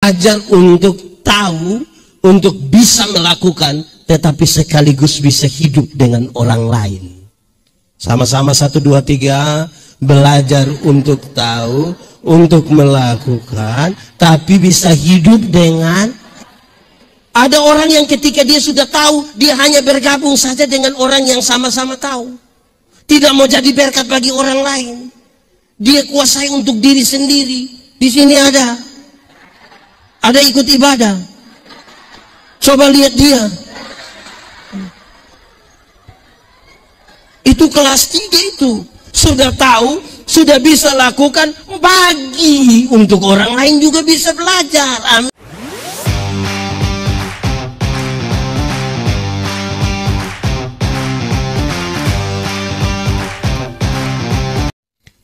belajar untuk tahu, untuk bisa melakukan, tetapi sekaligus bisa hidup dengan orang lain. Sama-sama 1, 2, 3. Belajar untuk tahu, untuk melakukan, tapi bisa hidup dengan. Ada orang yang ketika dia sudah tahu, dia hanya bergabung saja dengan orang yang sama-sama tahu. Tidak mau jadi berkat bagi orang lain. Dia kuasai untuk diri sendiri. Di sini ada ikut ibadah. Coba lihat dia. Itu kelas 3 itu. Sudah tahu, sudah bisa lakukan, bagi untuk orang lain juga bisa belajar. Amin.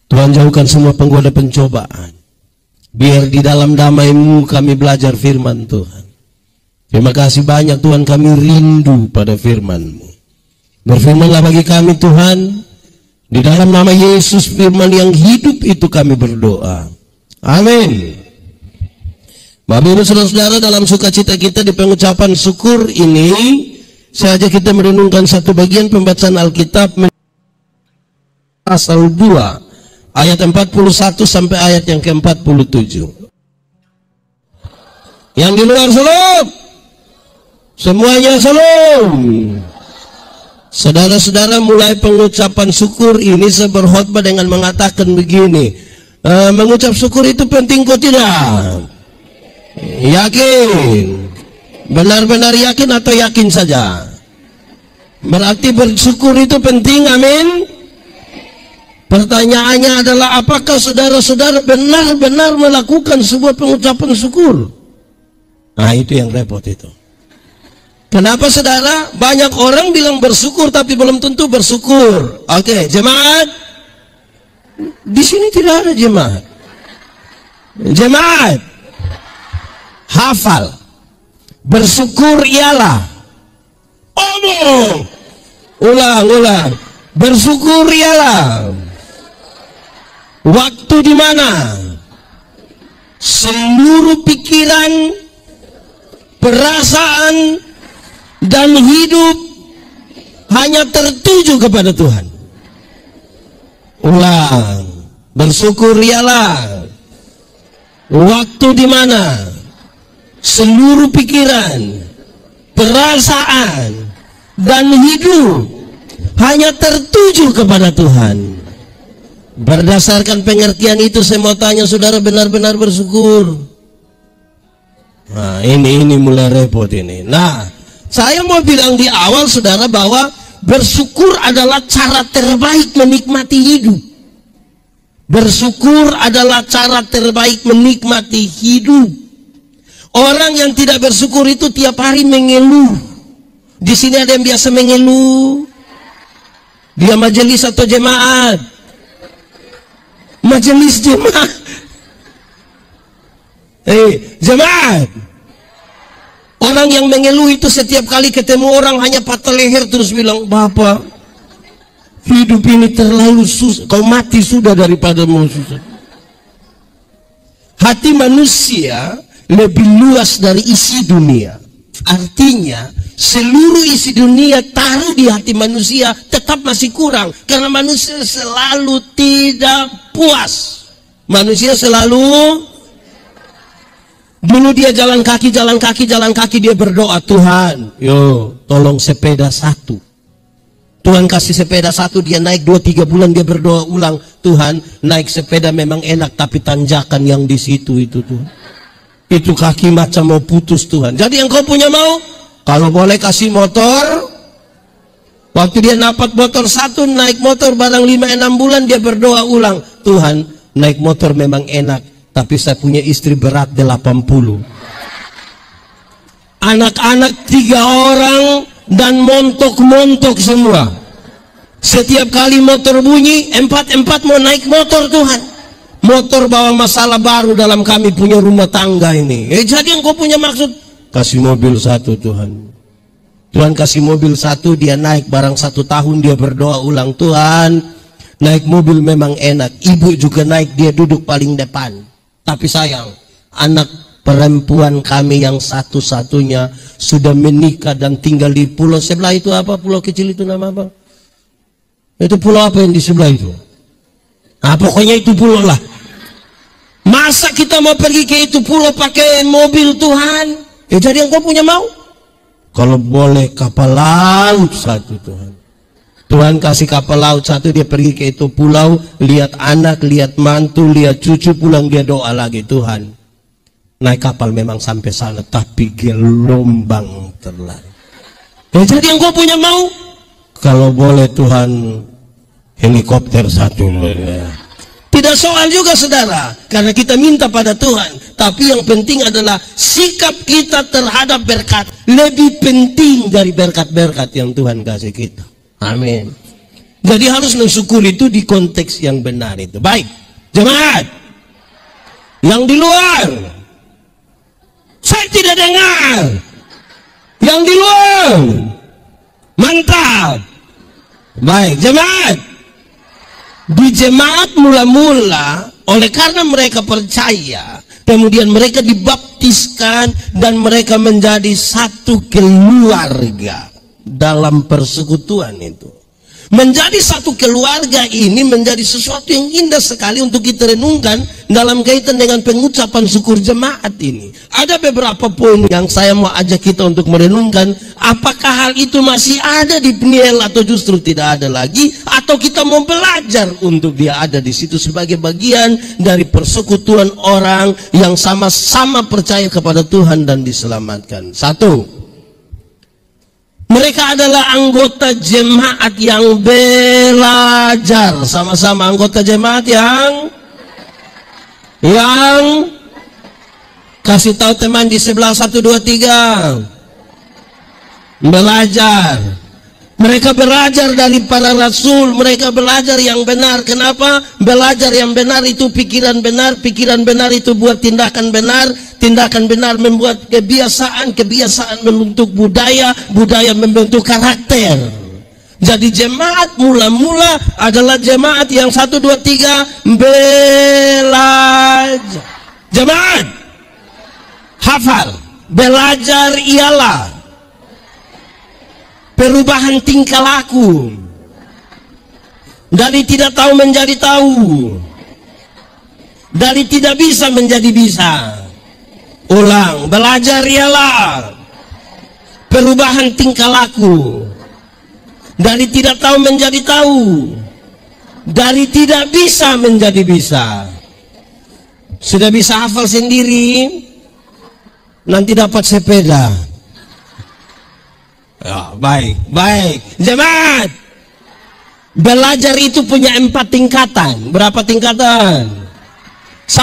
Tuhan, jauhkan semua penggoda pencobaan. Biar di dalam damai-Mu kami belajar firman Tuhan. Terima kasih banyak Tuhan, kami rindu pada firman-Mu. Berfirmanlah bagi kami Tuhan. Di dalam nama Yesus, firman yang hidup itu kami berdoa. Amin. Bapak Ibu Saudara-saudara, dalam sukacita kita di pengucapan syukur ini, saja kita merenungkan satu bagian pembacaan Alkitab pasal 2 ayat 41 sampai ayat yang ke-47. Yang di luar salam, semuanya salam. Saudara-saudara, mulai pengucapan syukur ini saya berkhotbah dengan mengatakan begini, mengucap syukur itu penting kok tidak? Yakin? Benar-benar yakin atau yakin saja? Berarti bersyukur itu penting, amin? Pertanyaannya adalah, apakah saudara-saudara benar-benar melakukan sebuah pengucapan syukur? Nah, itu yang repot itu. Kenapa saudara? Banyak orang bilang bersyukur tapi belum tentu bersyukur. Oke, jemaat. Di sini tidak ada jemaat. Jemaat, hafal. Bersyukur ialah. Omong. Ulang. Bersyukur ialah waktu di mana seluruh pikiran, perasaan, dan hidup hanya tertuju kepada Tuhan. Ulang. Bersyukur ialah waktu di mana seluruh pikiran, perasaan, dan hidup hanya tertuju kepada Tuhan. Berdasarkan pengertian itu, saya mau tanya saudara, benar-benar bersyukur? Nah, ini mulai repot ini. Nah, saya mau bilang di awal saudara bahwa bersyukur adalah cara terbaik menikmati hidup. Bersyukur adalah cara terbaik menikmati hidup. Orang yang tidak bersyukur itu tiap hari mengeluh. Di sini ada yang biasa mengeluh. Dia majelis atau jemaat? Majelis jemaat. Jemaat. Orang yang mengeluh itu setiap kali ketemu orang hanya patah leher terus bilang, Bapak, hidup ini terlalu susah, kau mati sudah daripada mau susah. Hati manusia lebih luas dari isi dunia. Artinya seluruh isi dunia taruh di hati manusia tetap masih kurang, karena manusia selalu tidak puas. Manusia selalu. Dulu dia jalan kaki dia berdoa, Tuhan, yo tolong sepeda 1. Tuhan kasih sepeda 1, dia naik 2-3 bulan, dia berdoa ulang, Tuhan, naik sepeda memang enak tapi tanjakan yang di situ itu Tuhan. Itu kaki macam mau putus Tuhan. Jadi yang kau punya mau, kalau boleh kasih motor. Waktu dia dapat motor 1, naik motor barang 5-6 bulan, dia berdoa ulang, Tuhan, naik motor memang enak tapi saya punya istri berat 80. Anak-anak 3 orang dan montok-montok semua. Setiap kali motor bunyi, 4 mau naik motor Tuhan. Motor bawa masalah baru dalam kami punya rumah tangga ini. Jadi yang kau punya maksud, kasih mobil 1 Tuhan. Tuhan kasih mobil 1, dia naik barang 1 tahun, dia berdoa ulang, Tuhan, naik mobil memang enak. Ibu juga naik, dia duduk paling depan. Tapi sayang, anak perempuan kami yang satu-satunya sudah menikah dan tinggal di pulau sebelah itu. Apa pulau kecil itu nama apa? Itu pulau apa yang di sebelah itu? Nah, pokoknya itu pulau lah. Masa kita mau pergi ke itu pulau pakai mobil Tuhan? Ya jadi engkau punya mau? Kalau boleh kapal laut satu Tuhan. Tuhan kasih kapal laut satu, dia pergi ke itu pulau, lihat anak, lihat mantu, lihat cucu, pulang dia doa lagi, Tuhan. Naik kapal memang sampai sana, tapi gelombang terlalu. Ya jadi engkau punya mau? Kalau boleh Tuhan, helikopter satu. Tidak soal juga saudara, karena kita minta pada Tuhan. Tapi yang penting adalah sikap kita terhadap berkat lebih penting dari berkat-berkat yang Tuhan kasih kita. Amin. Jadi harus mensyukuri itu di konteks yang benar itu. Baik, jemaat yang di luar, saya tidak dengar. Yang di luar, mantap. Baik, jemaat. Di jemaat mula-mula, oleh karena mereka percaya, kemudian mereka dibaptiskan dan mereka menjadi satu keluarga dalam persekutuan itu. Menjadi satu keluarga ini menjadi sesuatu yang indah sekali untuk kita renungkan dalam kaitan dengan pengucapan syukur jemaat ini. Ada beberapa poin yang saya mau ajak kita untuk merenungkan. Apakah hal itu masih ada di Peniel atau justru tidak ada lagi, atau kita mau belajar untuk dia ada di situ sebagai bagian dari persekutuan orang yang sama-sama percaya kepada Tuhan dan diselamatkan. Satu, mereka adalah anggota jemaat yang belajar. Sama-sama anggota jemaat yang kasih tahu teman di sebelah 1, 2, 3. Belajar. Mereka belajar dari para rasul. Mereka belajar yang benar. Kenapa? Belajar yang benar itu pikiran benar. Pikiran benar itu buat tindakan benar. Tindakan benar membuat kebiasaan. Kebiasaan membentuk budaya. Budaya membentuk karakter. Jadi jemaat mula-mula adalah jemaat yang 1, 2, 3 belajar. Jemaat hafal. Belajar ialah perubahan tingkah laku dari tidak tahu menjadi tahu, dari tidak bisa menjadi bisa. Ulang, belajar ialah perubahan tingkah laku dari tidak tahu menjadi tahu, dari tidak bisa menjadi bisa. Sudah bisa hafal sendiri, nanti dapat sepeda. Ya, baik. Jemaat, belajar itu punya 4 tingkatan. Berapa tingkatan? 1.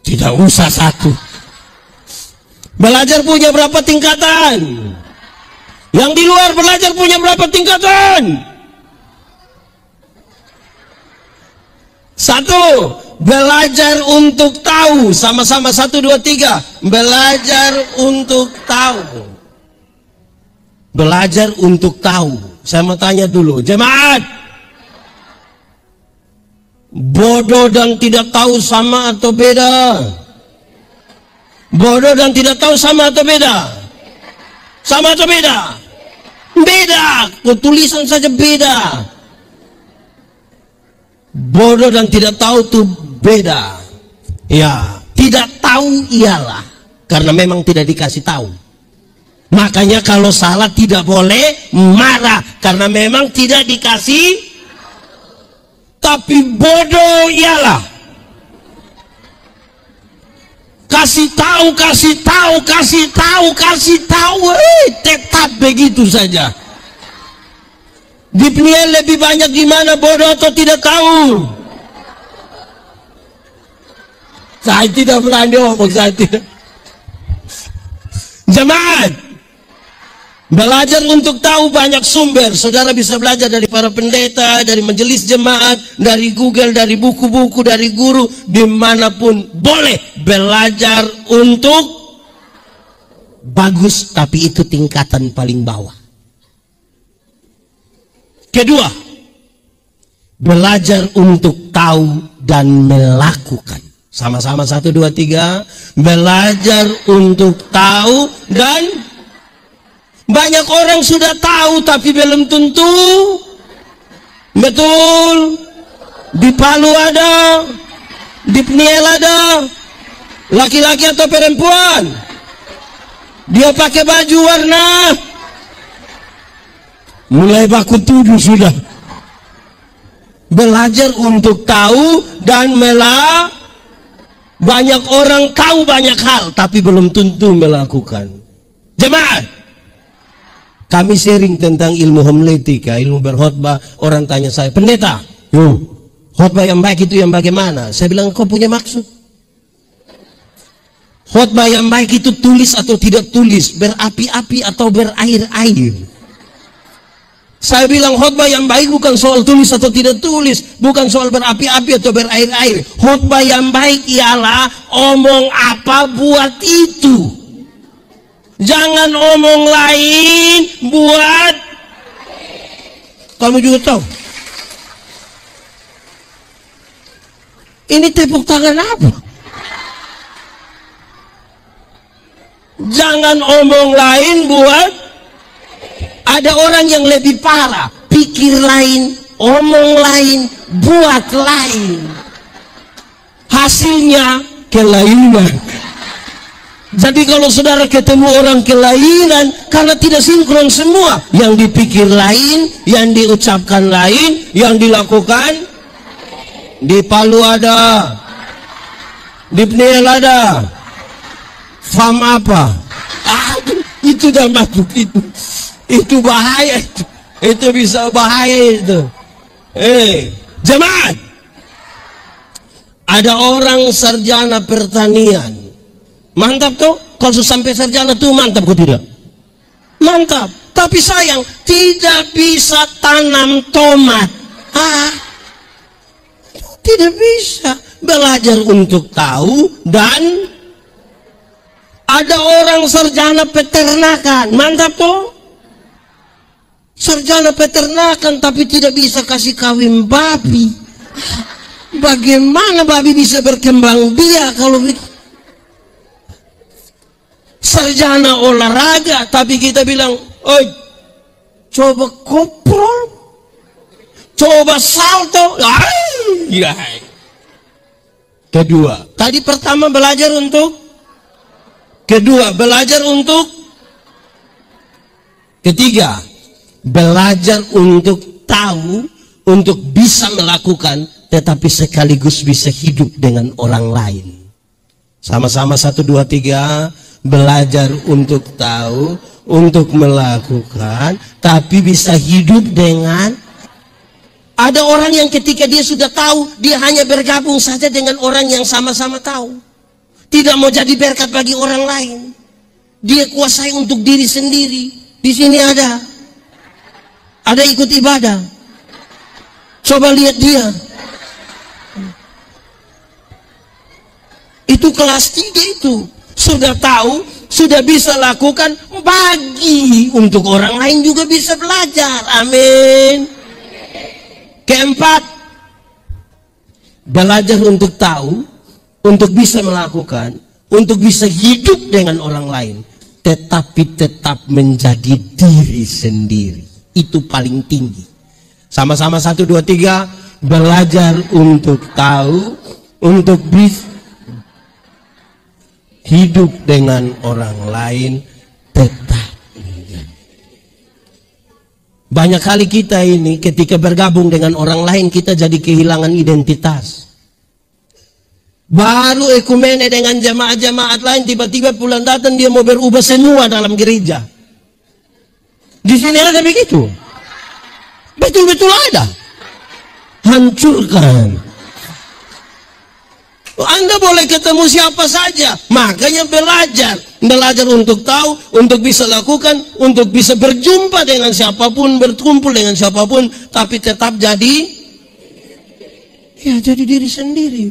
Tidak usah 1. Belajar punya berapa tingkatan? Yang di luar belajar punya berapa tingkatan? 1. Belajar untuk tahu. Sama-sama 1, 2, 3. Belajar untuk tahu. Belajar untuk tahu. Saya mau tanya dulu, jemaat, bodoh dan tidak tahu sama atau beda? Bodoh dan tidak tahu sama atau beda? Sama atau beda? Beda. Tulisan saja beda. Bodoh dan tidak tahu itu beda. Ya, tidak tahu ialah karena memang tidak dikasih tahu. Makanya kalau salah tidak boleh marah karena memang tidak dikasih. Tapi bodoh ialah kasih tahu, tetap begitu saja. Di Peniel lebih banyak di mana bodoh atau tidak tahu? Saya tidak berani ngomong, saya tidak. Jemaat, belajar untuk tahu banyak sumber. Saudara bisa belajar dari para pendeta, dari majelis jemaat, dari Google, dari buku-buku, dari guru, dimanapun boleh belajar untuk bagus, tapi itu tingkatan paling bawah. Kedua, belajar untuk tahu dan melakukan. Sama-sama 1, 2, 3. Belajar untuk tahu dan banyak orang sudah tahu tapi belum tentu betul. Di Palu ada, di Pniel ada, laki-laki atau perempuan. Dia pakai baju warna, mulai baku tuduh sudah. Belajar untuk tahu dan banyak orang tahu banyak hal tapi belum tentu melakukan. Jemaat, kami sharing tentang ilmu homiletika, ilmu berkhotbah. Orang tanya saya, pendeta, khotbah yang baik itu yang bagaimana? Saya bilang, kau punya maksud? Khotbah yang baik itu tulis atau tidak tulis, berapi-api atau berair-air. Saya bilang khotbah yang baik bukan soal tulis atau tidak tulis, bukan soal berapi-api atau berair-air. Khotbah yang baik ialah omong apa buat itu. Jangan omong lain buat. Kamu juga tahu. Ini tepuk tangan apa? Jangan omong lain buat. Ada orang yang lebih parah, pikir lain, omong lain, buat lain. Hasilnya kelainan. Jadi kalau saudara ketemu orang kelainan karena tidak sinkron semua, yang dipikir lain, yang diucapkan lain, yang dilakukan. Di Palu ada, di Pniel ada, FAM apa? Itu dah masuk itu bahaya, itu bisa bahaya itu. Jemaat, ada orang sarjana pertanian, mantap tuh. Kalau sampai sarjana tuh mantap kok tidak? Mantap. Tapi sayang tidak bisa tanam tomat. Tidak bisa. Belajar untuk tahu. Dan ada orang sarjana peternakan, mantap tuh. Sarjana peternakan tapi tidak bisa kasih kawin babi. Bagaimana babi bisa berkembang biak kalau sarjana olahraga tapi kita bilang, oi, coba koprol, coba salto. Kedua, tadi pertama belajar untuk, kedua belajar untuk, ketiga belajar untuk tahu, untuk bisa melakukan, tetapi sekaligus bisa hidup dengan orang lain. Sama-sama 1, 2, 3. Belajar untuk tahu, untuk melakukan, tapi bisa hidup dengan. Ada orang yang ketika dia sudah tahu, dia hanya bergabung saja dengan orang yang sama-sama tahu. Tidak mau jadi berkat bagi orang lain. Dia kuasai untuk diri sendiri. Di sini ada ikut ibadah. Coba lihat dia. Itu kelas 3 itu. Sudah tahu, sudah bisa lakukan, bagi untuk orang lain juga bisa belajar. Amin. Keempat, belajar untuk tahu, untuk bisa melakukan, untuk bisa hidup dengan orang lain, tetapi tetap menjadi diri sendiri. Itu paling tinggi. Sama-sama 1, 2, 3. Belajar untuk tahu, untuk bisa hidup dengan orang lain, tetap. Banyak kali kita ini ketika bergabung dengan orang lain, kita jadi kehilangan identitas. Baru ekumene dengan jemaat-jemaat lain, tiba-tiba pulang datang dia mau berubah semua dalam gereja. Di sini ada begitu. Betul-betul ada. Hancurkan. Anda boleh ketemu siapa saja. Makanya belajar untuk tahu, untuk bisa lakukan, untuk bisa berjumpa dengan siapapun, berkumpul dengan siapapun, tapi tetap jadi diri sendiri.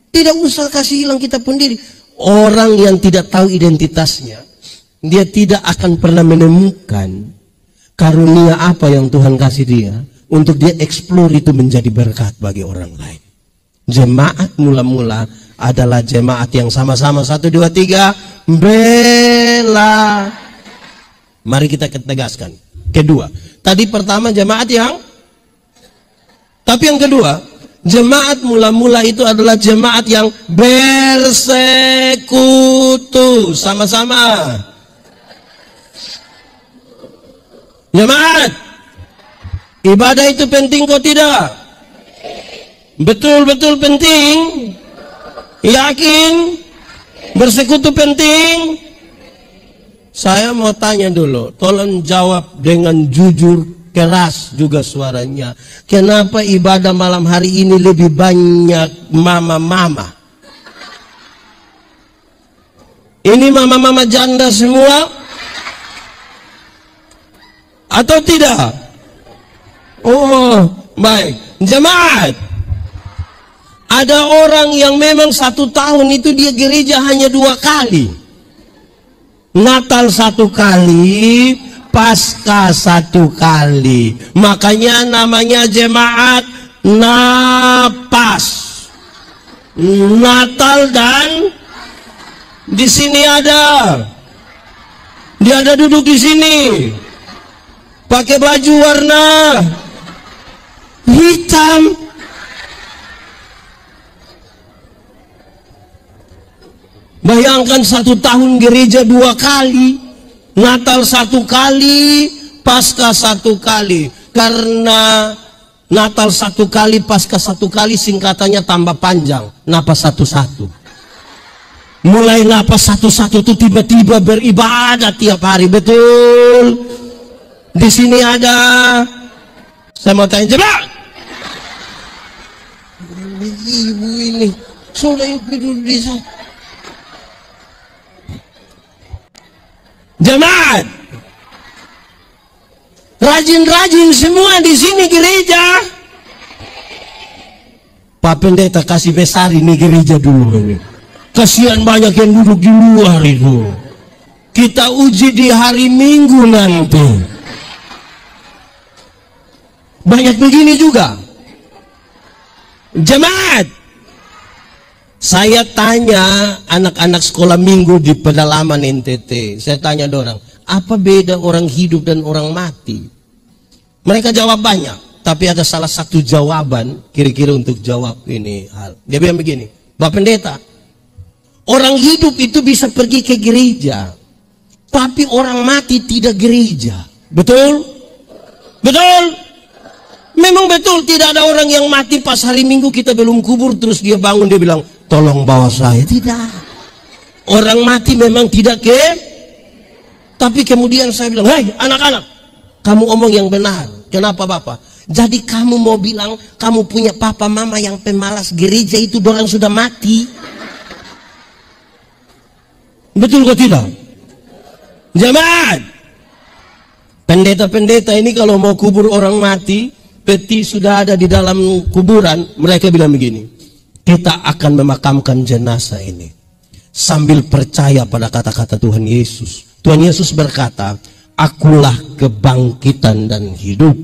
Tidak usah kasih hilang kita pun diri. Orang yang tidak tahu identitasnya, dia tidak akan pernah menemukan karunia apa yang Tuhan kasih dia untuk dia eksplor itu menjadi berkat bagi orang lain. Jemaat mula-mula adalah jemaat yang sama-sama 1, 2, 3 bela. Mari kita tegaskan. Kedua, tadi pertama jemaat yang, tapi yang kedua, jemaat mula-mula itu adalah jemaat yang bersekutu sama-sama. Jemaat, ibadah itu penting kok tidak? Betul-betul penting. Yakin? Bersekutu penting? Saya mau tanya dulu, tolong jawab dengan jujur, keras juga suaranya. Kenapa ibadah malam hari ini lebih banyak mama-mama? Ini mama-mama janda semua? Atau tidak? Oh, baik. Jemaat, ada orang yang memang 1 tahun itu dia gereja hanya 2 kali. Natal 1 kali, Paskah 1 kali. Makanya namanya jemaat napas. Natal dan di sini ada. Dia ada duduk di sini. Pakai baju warna hitam. Bayangkan 1 tahun gereja 2 kali, Natal 1 kali, Paskah 1 kali. Karena Natal 1 kali, Paskah 1 kali singkatannya tambah panjang, napas 1-1. Mulai napas 1-1 itu tiba-tiba beribadah tiap hari, betul? Di sini ada, saya mau tanya jemaat. Ibu ini sudah tidur di sana. Jemaat, rajin-rajin semua di sini gereja. Pak Pendeta kasih besar ini gereja dulu ini. Kasihan banyak yang duduk di luar itu. Kita uji di hari Minggu nanti. Banyak begini juga. Jemaat, saya tanya anak-anak sekolah minggu di pedalaman NTT. Saya tanya dorang, apa beda orang hidup dan orang mati? Mereka jawab banyak, tapi ada salah satu jawaban kira-kira untuk jawab ini hal. Dia bilang begini, Bapak Pendeta, orang hidup itu bisa pergi ke gereja, tapi orang mati tidak gereja. Betul? Betul? Memang betul, tidak ada orang yang mati pas hari Minggu kita belum kubur terus dia bangun dia bilang, tolong bawa saya. Tidak. Orang mati memang tidak ke. Tapi kemudian saya bilang, hei anak-anak, kamu omong yang benar. Kenapa Bapak? Jadi kamu mau bilang kamu punya papa mama yang pemalas gereja itu dorang sudah mati? Betul kok tidak? Jemaat, pendeta-pendeta ini kalau mau kubur orang mati, peti sudah ada di dalam kuburan, mereka bilang begini, kita akan memakamkan jenazah ini sambil percaya pada kata-kata Tuhan Yesus. Tuhan Yesus berkata, akulah kebangkitan dan hidup.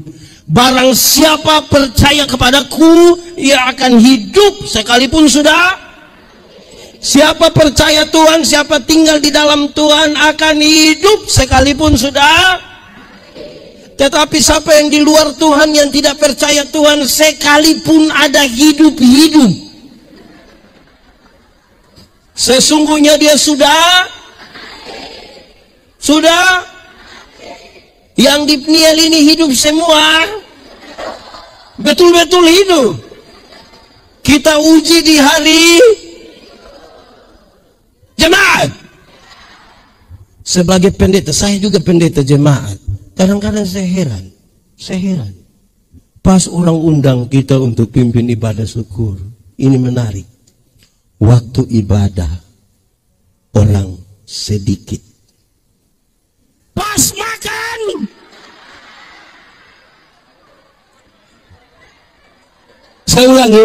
Barang siapa percaya kepadaku, ia akan hidup sekalipun sudah. Siapa percaya Tuhan, siapa tinggal di dalam Tuhan akan hidup sekalipun sudah. Tetapi siapa yang di luar Tuhan, yang tidak percaya Tuhan, sekalipun ada hidup-hidup, sesungguhnya dia sudah yang di Pniel ini hidup semua, betul-betul hidup. Kita uji di hari jemaat. Sebagai pendeta, saya juga pendeta jemaat. Kadang-kadang saya heran. Pas orang undang kita untuk pimpin ibadah syukur, ini menarik. Waktu ibadah orang sedikit. Pas makan, saya ulangi.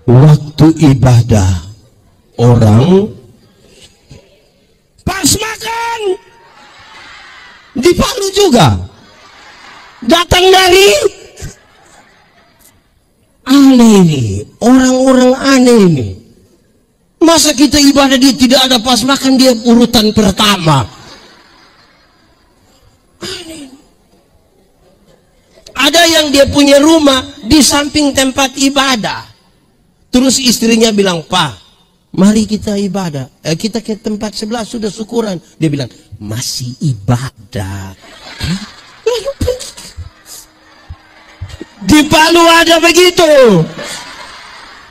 Waktu ibadah orang pas makan. Di Palu juga datang dari Aneh ini, orang-orang aneh ini. Masa kita ibadah dia tidak ada pas makan, dia urutan pertama. Aneh. Ada yang dia punya rumah di samping tempat ibadah. Terus istrinya bilang, "Pak, mari kita ibadah. Kita ke tempat sebelah sudah syukuran." Dia bilang, "Masih ibadah." Di Palu ada begitu.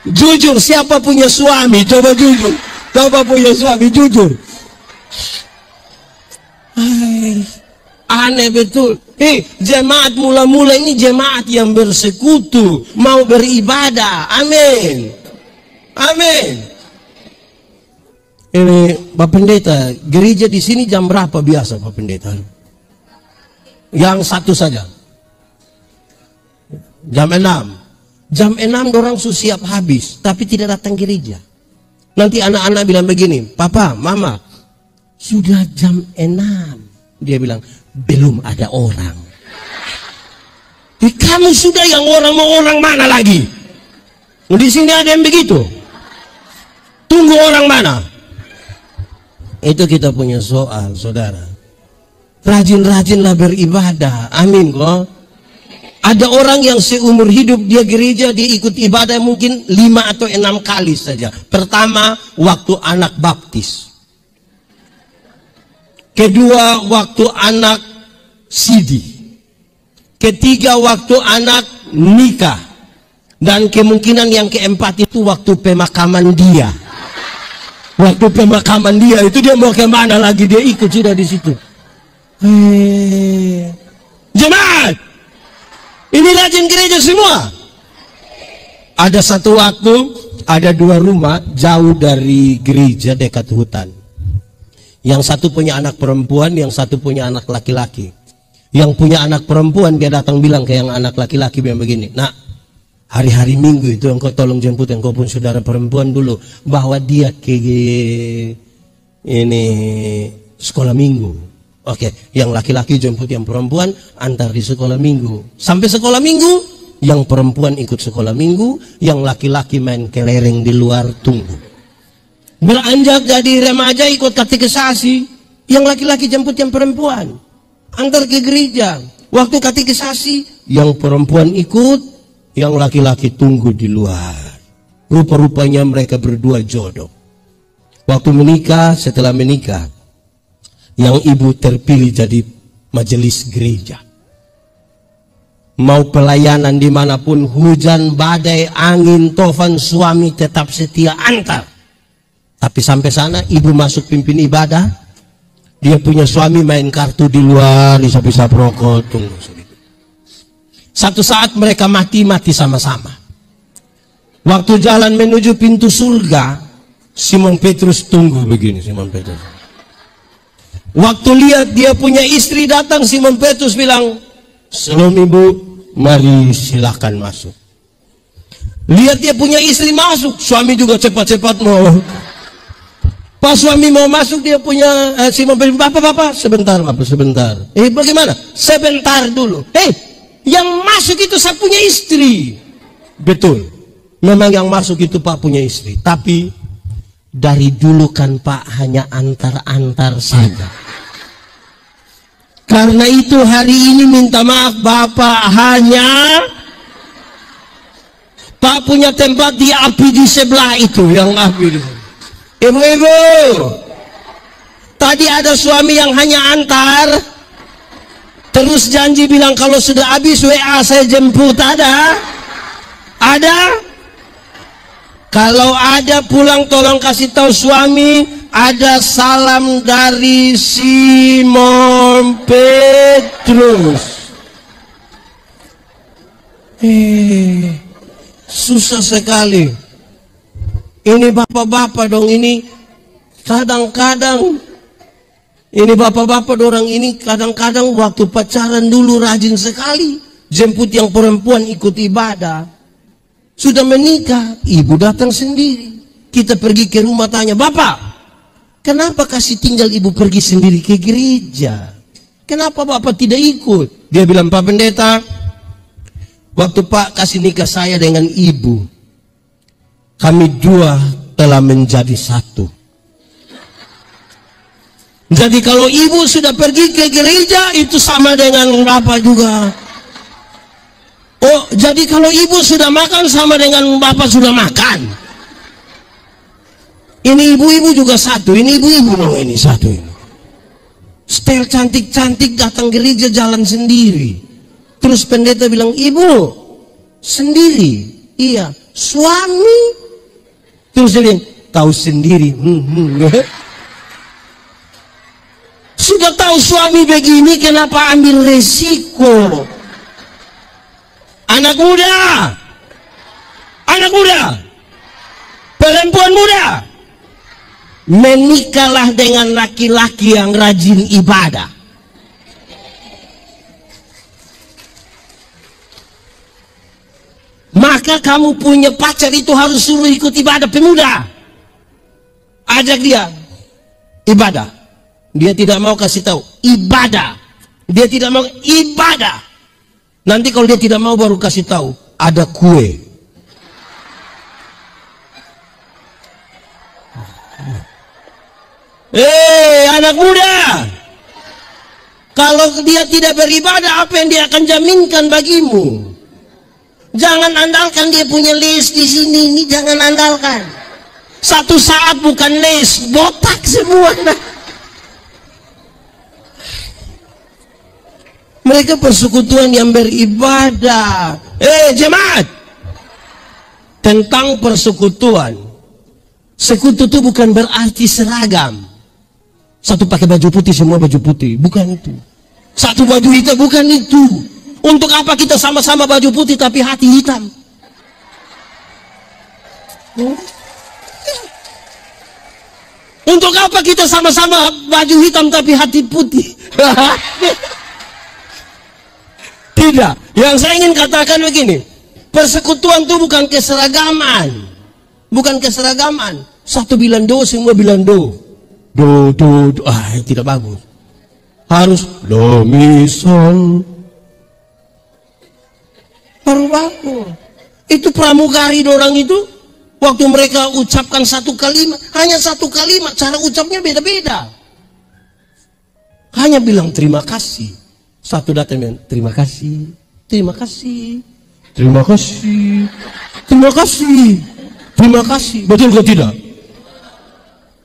Jujur, siapa punya suami? Coba jujur. Coba punya suami, jujur. Aneh betul. Jemaat mula-mula ini jemaat yang bersekutu, mau beribadah. Amin. Amin. Ini Pak Pendeta, gereja di sini jam berapa biasa Pak Pendeta? Yang satu saja. Jam 6. Jam 6 orang siap habis, tapi tidak datang gereja. Nanti anak-anak bilang begini, "Papa, Mama, sudah jam 6. Dia bilang, "Belum ada orang." Kamu sudah yang orang, mau orang mana lagi? Di sini ada yang begitu. Tunggu orang mana? Itu kita punya soal, saudara. Rajin-rajinlah beribadah. Amin kok. Ada orang yang seumur hidup dia gereja, dia ikut ibadah mungkin 5 atau 6 kali saja. Pertama, waktu anak baptis. Kedua, waktu anak sidi. Ketiga, waktu anak nikah. Dan kemungkinan yang keempat itu waktu pemakaman dia. Waktu pemakaman dia itu dia mau kemana lagi, dia ikut sudah di situ. Jemaat, ini rajin gereja semua. Ada satu waktu, ada 2 rumah jauh dari gereja dekat hutan. Yang satu punya anak perempuan, yang satu punya anak laki-laki. Yang punya anak perempuan dia datang bilang ke yang anak laki-laki bilang begini, "Nak, hari-hari Minggu itu engkau tolong jemput engkau pun saudara perempuan dulu, bawa dia ke ini sekolah minggu." Oke, yang laki-laki jemput yang perempuan, antar di sekolah minggu. Sampai sekolah minggu, yang perempuan ikut sekolah minggu, yang laki-laki main kelereng di luar tunggu. Beranjak jadi remaja ikut katekisasi, yang laki-laki jemput yang perempuan, antar ke gereja. Waktu katekisasi, yang perempuan ikut, yang laki-laki tunggu di luar. Rupa-rupanya mereka berdua jodoh. Waktu menikah, setelah menikah, yang ibu terpilih jadi majelis gereja. Mau pelayanan dimanapun, hujan, badai, angin, tofan, suami tetap setia antar. Tapi sampai sana ibu masuk pimpin ibadah, dia punya suami main kartu di luar, isap-isap rokok, tunggu. Satu saat mereka mati sama-sama. Waktu jalan menuju pintu surga, Simon Petrus tunggu begini, Simon Petrus. Waktu lihat dia punya istri datang, Simon Petrus bilang, "Shalom ibu, mari silakan masuk." Lihat dia punya istri masuk, suami juga cepat-cepat mau. Pas suami mau masuk, dia punya Simon Petrus, "Bapak, sebentar, Bapak, sebentar." Bagaimana? "Sebentar dulu." Yang masuk itu saya punya istri. Betul, memang yang masuk itu Pak punya istri. Tapi dari dulu kan Pak hanya antar-antar saja. Karena itu hari ini minta maaf Bapak, hanya Pak punya tempat di api di sebelah itu, yang api. Ibu-ibu, tadi ada suami yang hanya antar, terus janji bilang kalau sudah habis WA saya jemput. Ada? Kalau ada pulang tolong kasih tahu suami, ada salam dari Simon Petrus. Susah sekali. Ini bapak-bapak dong, ini kadang-kadang ini bapak-bapak orang ini kadang-kadang waktu pacaran dulu rajin sekali jemput yang perempuan ikut ibadah. Sudah menikah, ibu datang sendiri. Kita pergi ke rumah tanya, "Bapak, kenapa kasih tinggal ibu pergi sendiri ke gereja? Kenapa Bapak tidak ikut?" Dia bilang, "Pak Pendeta, Waktu Pak kasih nikah saya dengan ibu, kami dua telah menjadi satu. Jadi kalau ibu sudah pergi ke gereja, itu sama dengan Bapak juga. Oh, jadi kalau ibu sudah makan, sama dengan Bapak sudah makan. Ini ibu-ibu juga satu, ini ibu-ibu loh, ini satu ini. Setel cantik-cantik datang gereja jalan sendiri. Terus pendeta bilang, ibu sendiri? Iya. Suami? Terus dia bilang, tahu sendiri. Sudah tahu suami begini, kenapa ambil resiko? Anak muda, perempuan muda, menikahlah dengan laki-laki yang rajin ibadah. Maka kamu punya pacar itu harus suruh ikut ibadah. Pemuda, ajak dia ibadah. Dia tidak mau kasih tahu ibadah. Dia tidak mau ibadah. Nanti kalau dia tidak mau baru kasih tahu ada kue. Anak muda, kalau dia tidak beribadah, apa yang dia akan jaminkan bagimu? Jangan andalkan dia punya les di sini, ini jangan andalkan. Satu saat bukan les, botak semua. Mereka persekutuan yang beribadah. Jemaat, tentang persekutuan. Sekutu itu bukan berarti seragam. Satu pakai baju putih, semua baju putih, bukan itu. Satu baju hitam, bukan itu. Untuk apa kita sama-sama baju putih tapi hati hitam? Untuk apa kita sama-sama baju hitam tapi hati putih? Tidak. Yang saya ingin katakan begini, persekutuan itu bukan keseragaman. Bukan keseragaman. Satu bilang do, semua bilang do. Do. Tidak bagus. Harus do, mi, sol. Baru bagus. Itu pramugari orang itu, waktu mereka ucapkan satu kalimat, hanya satu kalimat, cara ucapnya beda-beda. Hanya bilang terima kasih. Satu datang bilang terima kasih, terima kasih, terima kasih, terima kasih, terima kasih. Betul atau tidak?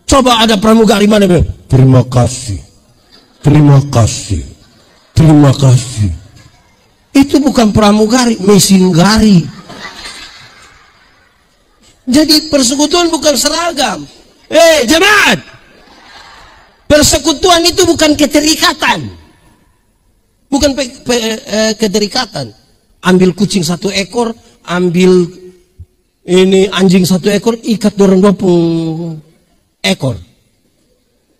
Coba ada pramugari mana bilang terima kasih, terima kasih, terima kasih. Itu bukan pramugari, mesinggari. Jadi persekutuan bukan seragam. Jemaat, persekutuan itu bukan keterikatan. Bukan keterikatan. Ambil kucing satu ekor, ambil ini anjing satu ekor, ikat dorong 20 ekor.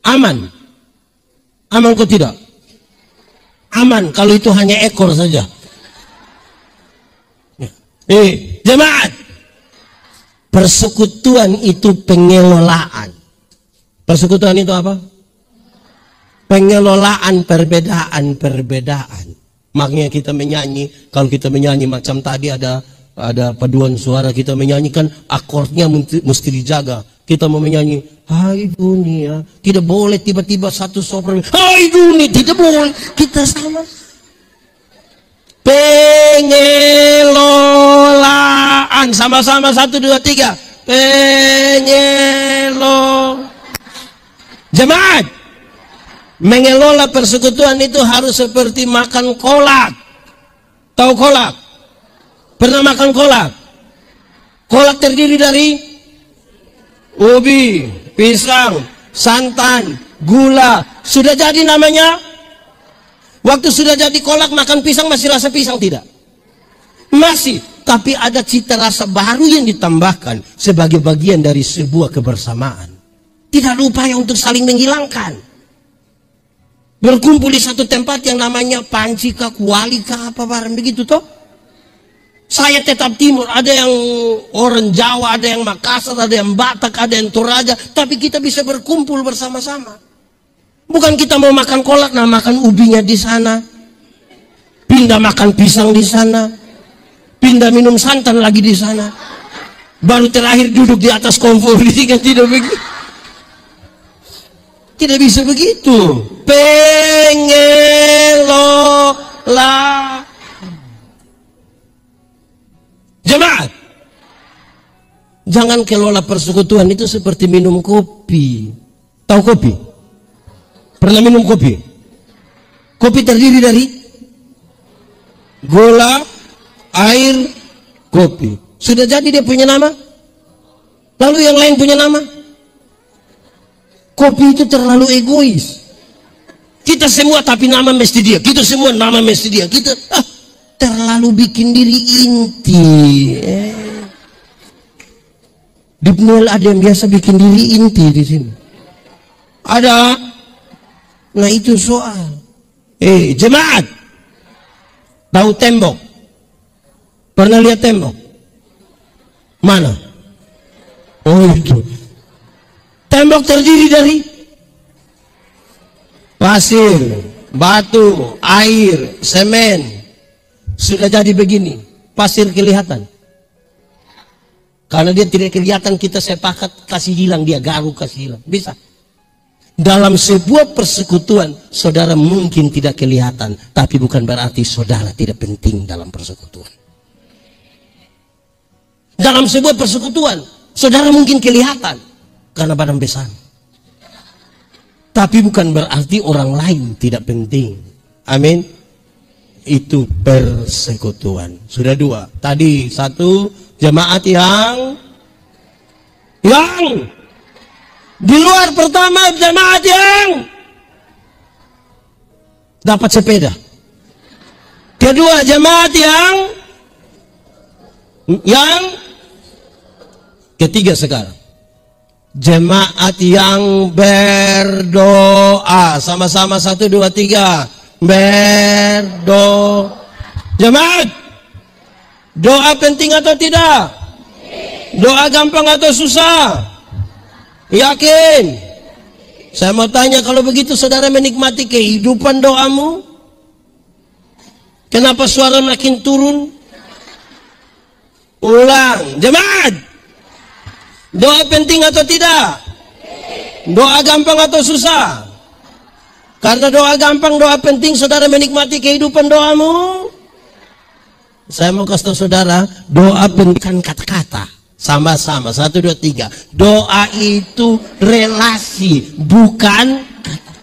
Aman. Aman kok tidak? Aman kalau itu hanya ekor saja. Jemaat, persekutuan itu pengelolaan. Persekutuan itu apa? Pengelolaan perbedaan-perbedaan. Makanya kita menyanyi, kalau kita menyanyi macam tadi ada paduan suara, kita menyanyikan akordnya mesti dijaga. Kita mau menyanyi, hai dunia, tidak boleh tiba-tiba satu sopran, hai dunia, tidak boleh. Kita sama. Pengelolaan, sama-sama 1, 2, 3. Jemaat, mengelola persekutuan itu harus seperti makan kolak. Tahu kolak? Pernah makan kolak? Kolak terdiri dari ubi, pisang, santan, gula. Sudah jadi namanya? Waktu sudah jadi kolak makan pisang masih rasa pisang tidak? Masih. Tapi ada cita rasa baru yang ditambahkan sebagai bagian dari sebuah kebersamaan. Tidak ada upaya untuk saling menghilangkan. Berkumpul di satu tempat yang namanya panci kah, kuali kah, apa barang begitu toh. Saya tetap timur, ada yang orang Jawa, ada yang Makassar, ada yang Batak, ada yang Toraja, tapi kita bisa berkumpul bersama-sama. Bukan kita mau makan kolak, nah makan ubinya di sana, pindah makan pisang di sana. pindah minum santan lagi di sana. Baru terakhir duduk di atas kompor, kan tidak begitu. Tidak bisa begitu. Pengelola. Jemaat, jangan kelola persekutuan itu seperti minum kopi. Tahu kopi? Pernah minum kopi? Kopi terdiri dari gula, air, kopi. Sudah jadi dia punya nama? Lalu yang lain punya nama? Kopi itu terlalu egois. Kita semua tapi nama mesti dia. Kita semua nama mesti dia. Kita terlalu bikin diri inti. Di Pnel ada yang biasa bikin diri inti di sini. Ada. Nah itu soal. Jemaat. Tahu tembok? Pernah lihat tembok? Mana? Oh itu. Tembok terdiri dari pasir, batu, air, semen. Sudah jadi begini, pasir kelihatan. Karena dia tidak kelihatan, kita sepakat kasih hilang, dia garuk kasih hilang. Bisa. Dalam sebuah persekutuan, saudara mungkin tidak kelihatan, tapi bukan berarti saudara tidak penting dalam persekutuan. Dalam sebuah persekutuan, saudara mungkin kelihatan karena badan besar, tapi bukan berarti orang lain tidak penting. Amin. Itu persekutuan. Sudah dua. Tadi satu, jemaat yang di luar. Pertama, jemaat yang dapat sepeda. Kedua, jemaat yang ketiga sekarang, jemaat yang berdoa. Sama-sama 1, 2, 3. Berdoa. Jemaat, doa penting atau tidak? Doa gampang atau susah? Yakin? Saya mau tanya, kalau begitu saudara menikmati kehidupan doamu? Kenapa suara makin turun? Ulang. Jemaat, doa penting atau tidak? Doa gampang atau susah? Karena doa gampang, doa penting, saudara menikmati kehidupan doamu. Saya mau kasih tahu saudara, doa penting kata-kata. Sama-sama, 1, 2, 3. Doa itu relasi, bukan kata.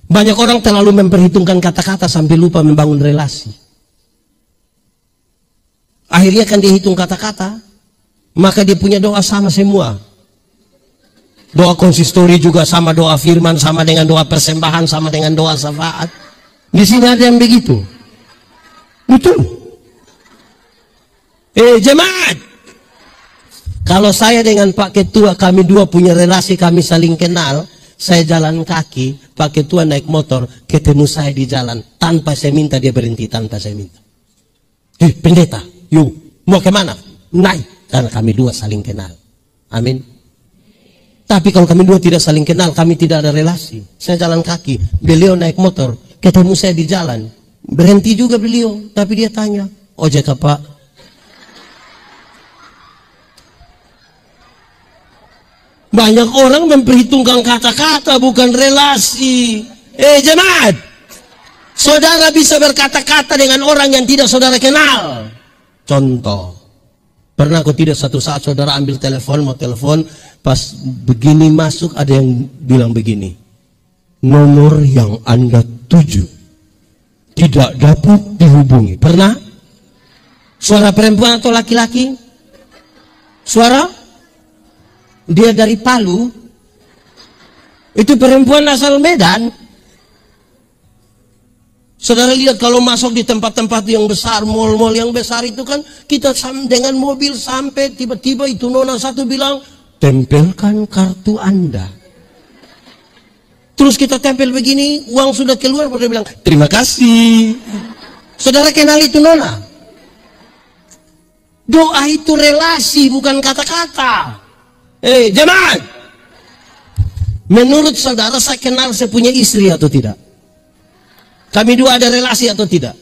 Banyak orang terlalu memperhitungkan kata-kata sampai lupa membangun relasi. Akhirnya kan dihitung kata-kata, maka dia punya doa sama semua. Doa konsistori juga sama doa firman, sama dengan doa persembahan, sama dengan doa syafaat. Di sini ada yang begitu. Betul. Jemaat, kalau saya dengan Pak Ketua, kami dua punya relasi, kami saling kenal. Saya jalan kaki, Pak Ketua naik motor, ketemu saya di jalan, tanpa saya minta dia berhenti, tanpa saya minta. Pendeta, yuk, mau kemana? Naik, karena kami dua saling kenal. Amin. Tapi kalau kami dua tidak saling kenal, kami tidak ada relasi. Saya jalan kaki, beliau naik motor, ketemu saya di jalan, berhenti juga beliau, tapi dia tanya, ojek Pak? Banyak orang memperhitungkan kata-kata, bukan relasi. Jemaat, saudara bisa berkata-kata dengan orang yang tidak saudara kenal. Contoh, pernah aku tidak satu saat saudara ambil telepon, mau telepon, pas begini masuk ada yang bilang begini, nomor yang Anda tuju tidak dapat dihubungi. Pernah? Suara perempuan atau laki-laki? Suara? Dia dari Palu. Itu perempuan asal Medan. Saudara lihat kalau masuk di tempat-tempat yang besar, mal-mal yang besar itu kan, kita dengan mobil sampai tiba-tiba itu nona satu bilang, tempelkan kartu Anda. Terus kita tempel begini, uang sudah keluar, dia bilang, terima kasih. Saudara kenal itu nona? Doa itu relasi, bukan kata-kata. Jemaat, menurut saudara saya kenal saya punya istri atau tidak? Kami dua ada relasi atau tidak?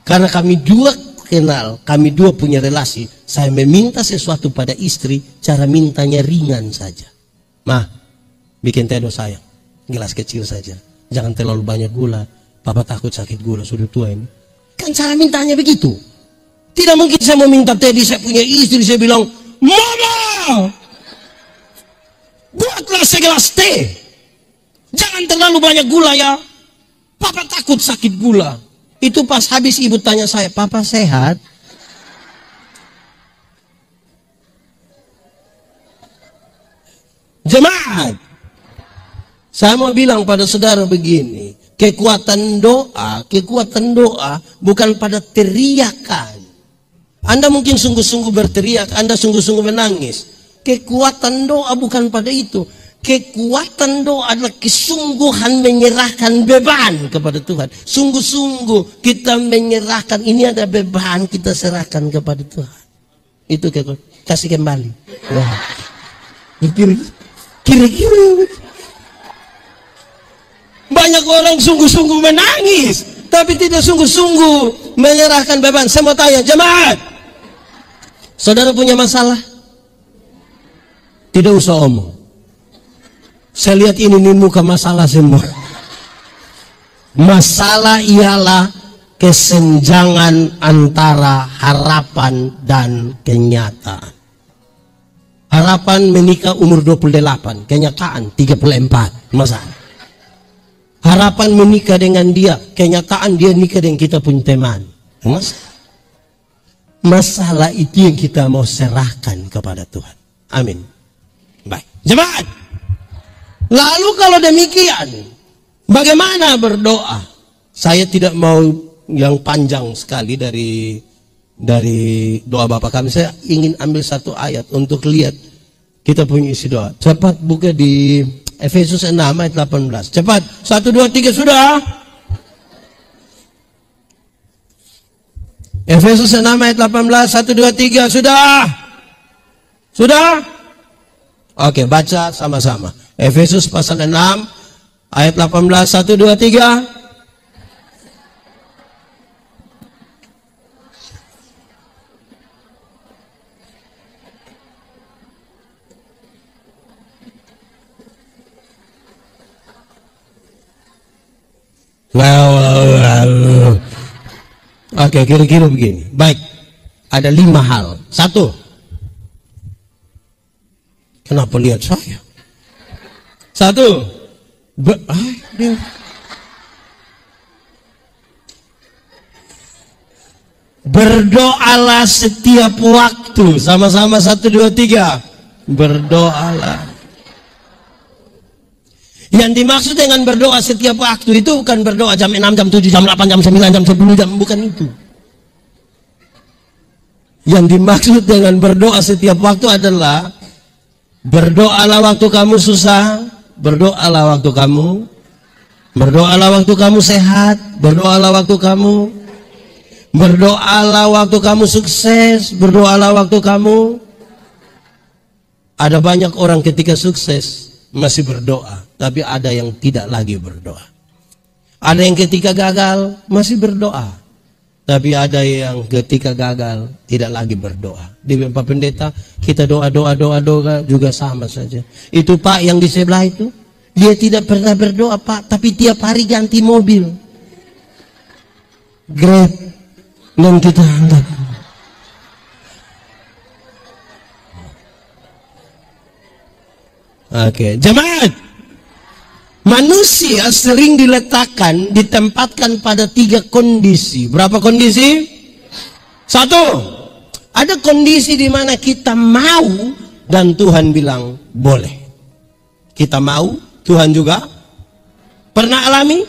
Karena kami dua kenal, kami dua punya relasi, saya meminta sesuatu pada istri, cara mintanya ringan saja. Ma, bikin teh sayang, gelas kecil saja, jangan terlalu banyak gula, papa takut sakit gula, sudah tua ini. Kan cara mintanya begitu. Tidak mungkin saya mau minta teh, saya punya istri, saya bilang, Mama, buatlah segelas teh, jangan terlalu banyak gula ya, papa takut sakit gula. Itu pas habis ibu tanya saya, papa sehat? Jemaat, saya mau bilang pada saudara begini, kekuatan doa bukan pada teriakan. Anda mungkin sungguh-sungguh berteriak, Anda sungguh-sungguh menangis. Kekuatan doa bukan pada itu. Kekuatan doa adalah kesungguhan menyerahkan beban kepada Tuhan. Sungguh-sungguh kita menyerahkan, ini ada beban, kita serahkan kepada Tuhan. Itu kasih kembali. Wah. Kira-kira banyak orang sungguh-sungguh menangis, tapi tidak sungguh-sungguh menyerahkan beban. Saya mau tanya, jemaat, saudara punya masalah? Tidak usah omong. Saya lihat ini muka masalah semua. Masalah ialah kesenjangan antara harapan dan kenyataan. Harapan menikah umur 28, kenyataan 34. Masalah. Harapan menikah dengan dia, kenyataan dia nikah dengan kita punya teman. Masalah itu yang kita mau serahkan kepada Tuhan. Amin. Baik. Jemaat. Lalu kalau demikian, bagaimana berdoa? Saya tidak mau yang panjang sekali dari doa Bapa kami. Saya ingin ambil satu ayat untuk lihat kita punya isi doa. Cepat buka di Efesus 6 ayat 18. Cepat, 1, 2, 3 sudah. Efesus 6 ayat 18, 1, 2, 3 sudah. Sudah? Oke, baca sama-sama. Efesus pasal 6 ayat 18, 1, 2, 3. Oke, kira-kira begini. Baik, ada 5 hal. 1, kenapa lihat saya? 1, berdoalah setiap waktu. Sama-sama 1, 2, 3. Berdoalah. Yang dimaksud dengan berdoa setiap waktu itu bukan berdoa jam 6, jam 7, jam 8, jam 9, jam 10, jam, bukan itu. Yang dimaksud dengan berdoa setiap waktu adalah berdoalah waktu kamu susah, berdoalah waktu kamu sehat, berdoalah waktu kamu sukses, berdoalah waktu kamu. Ada banyak orang ketika sukses masih berdoa, tapi ada yang tidak lagi berdoa. Ada yang ketika gagal masih berdoa, tapi ada yang ketika gagal tidak lagi berdoa. Di Bapak Pendeta kita doa juga sama saja. Itu Pak yang di sebelah itu, dia tidak pernah berdoa Pak, tapi tiap hari ganti mobil Grab, dan kita anggap oke, jemaat. Manusia sering ditempatkan pada 3 kondisi. Berapa kondisi? 1, ada kondisi di mana kita mau dan Tuhan bilang boleh. Kita mau, Tuhan juga. Pernah alami?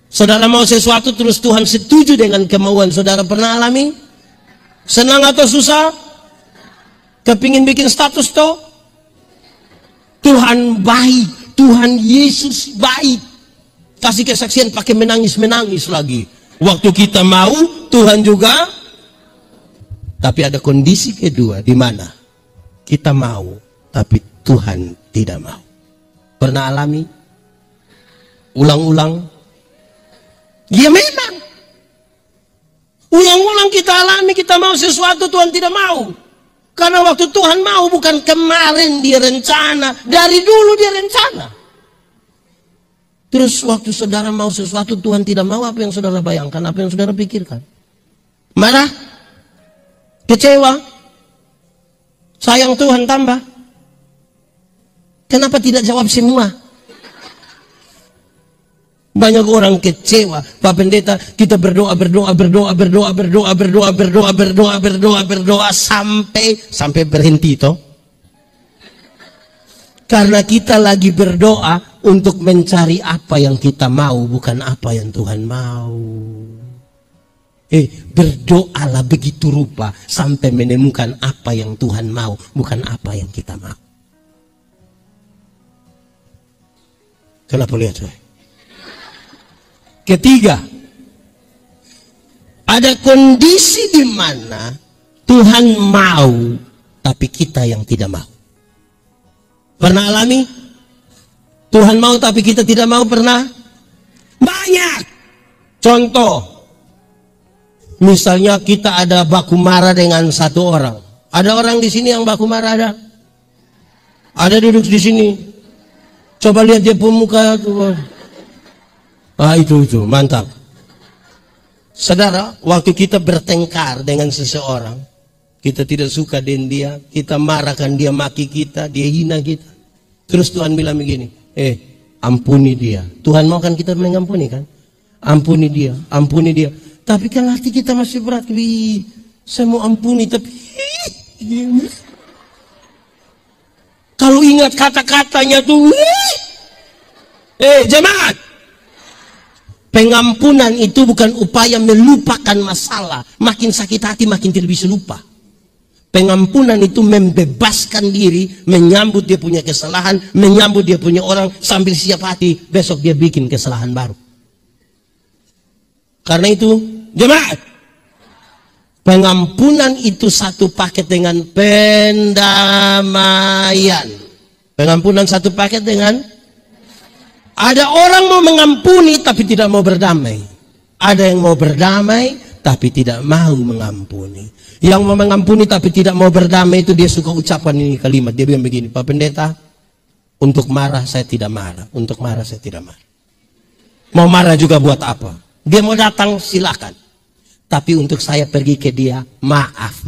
Saudara mau sesuatu terus Tuhan setuju dengan kemauan saudara, pernah alami? Senang atau susah? Kepingin bikin status toh? Tuhan baik, Tuhan Yesus baik. Kasih kesaksian pakai menangis-menangis lagi. Waktu kita mau, Tuhan juga. Tapi ada kondisi kedua di mana kita mau, tapi Tuhan tidak mau. Pernah alami? Ulang-ulang? Ya memang. Ulang-ulang yang kita alami, kita mau sesuatu, Tuhan tidak mau. Karena waktu Tuhan mau bukan kemarin dia rencana, dari dulu dia rencana. Terus waktu saudara mau sesuatu, Tuhan tidak mau, apa yang saudara bayangkan, apa yang saudara pikirkan? Marah? Kecewa? Sayang Tuhan tambah? Kenapa tidak jawab semua? Banyak orang kecewa, Pak Pendeta, kita berdoa sampai berhenti toh. Karena kita lagi berdoa untuk mencari apa yang kita mau, bukan apa yang Tuhan mau. Berdoalah begitu rupa sampai menemukan apa yang Tuhan mau, bukan apa yang kita mau. Kenapa lihat saya? Ketiga, ada kondisi di mana Tuhan mau, tapi kita yang tidak mau. Pernah alami? Tuhan mau tapi kita tidak mau, pernah? Banyak. Contoh, misalnya kita ada baku marah dengan satu orang. Ada orang di sini yang baku marah ada? Ada duduk di sini. Coba lihat dia pemuka tuh. Itu mantap. Saudara, waktu kita bertengkar dengan seseorang, kita tidak suka dengan dia, kita marahkan dia, maki kita, dia hina kita. Terus Tuhan bilang begini, ampuni dia. Tuhan mau kan kita mengampuni kan? Ampuni dia, ampuni dia. Tapi kan hati kita masih berat. Saya mau ampuni tapi kalau ingat kata-katanya tuh, jemaat, pengampunan itu bukan upaya melupakan masalah. Makin sakit hati makin tidak bisa lupa. Pengampunan itu membebaskan diri, menyambut dia punya kesalahan, menyambut dia punya orang, sambil siap hati besok dia bikin kesalahan baru. Karena itu, jemaat, pengampunan itu satu paket dengan pendamaian. Pengampunan satu paket dengan, ada orang mau mengampuni tapi tidak mau berdamai. Ada yang mau berdamai tapi tidak mau mengampuni. Yang mau mengampuni tapi tidak mau berdamai itu dia suka ucapkan ini kalimat. Dia bilang begini, Pak Pendeta, untuk marah saya tidak marah, untuk marah saya tidak marah. Mau marah juga buat apa? Dia mau datang silakan. Tapi untuk saya pergi ke dia, maaf.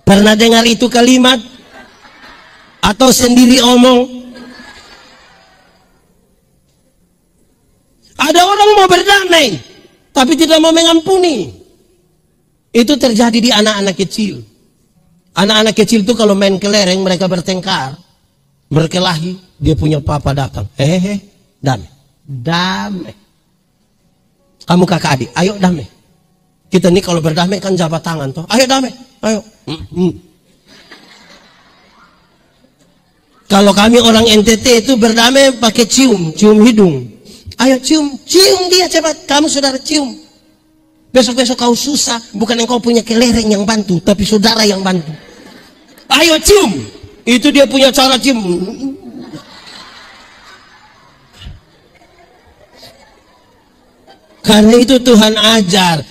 Pernah dengar itu kalimat? Atau sendiri omong? Ada orang mau berdamai, tapi tidak mau mengampuni. Itu terjadi di anak-anak kecil. Anak-anak kecil itu kalau main kelereng, mereka bertengkar, berkelahi, dia punya papa datang. Damai. Kamu kakak adik, ayo damai. Kita nih kalau berdamai kan jabat tangan toh. Ayo damai, ayo. Kalau kami orang NTT itu berdamai pakai cium hidung. Ayo cium dia cepat. Kamu saudara cium. Besok-besok kau susah, bukan engkau punya kelereng yang bantu, tapi saudara yang bantu. Ayo cium. Itu dia punya cara cium. Karena itu Tuhan ajar,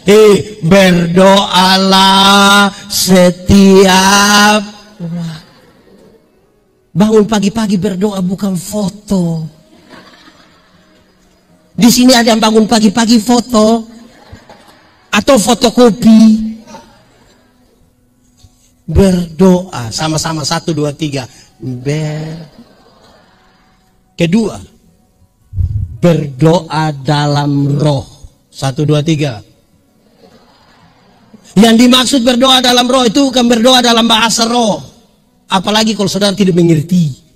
berdoalah setiap. Bangun pagi-pagi berdoa bukan foto. Di sini ada yang bangun pagi-pagi foto atau fotokopi. Berdoa sama-sama 1, 2, 3. Kedua, berdoa dalam roh. 1, 2, 3. Yang dimaksud berdoa dalam roh itu bukan berdoa dalam bahasa roh. Apalagi kalau saudara tidak mengerti.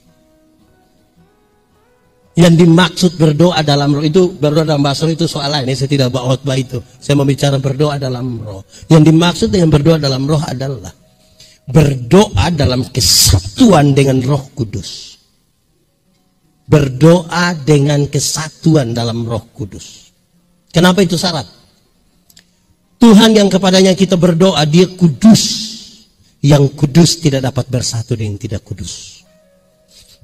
Yang dimaksud berdoa dalam roh itu, berdoa dalam bahasa roh itu soal lain. Saya tidak bawa khotbah itu. Saya mau bicara berdoa dalam roh. Yang dimaksud dengan berdoa dalam roh adalah berdoa dalam kesatuan dengan Roh Kudus. Berdoa dengan kesatuan dalam Roh Kudus. Kenapa itu syarat? Tuhan yang kepadanya kita berdoa, dia kudus. Yang kudus tidak dapat bersatu dengan tidak kudus.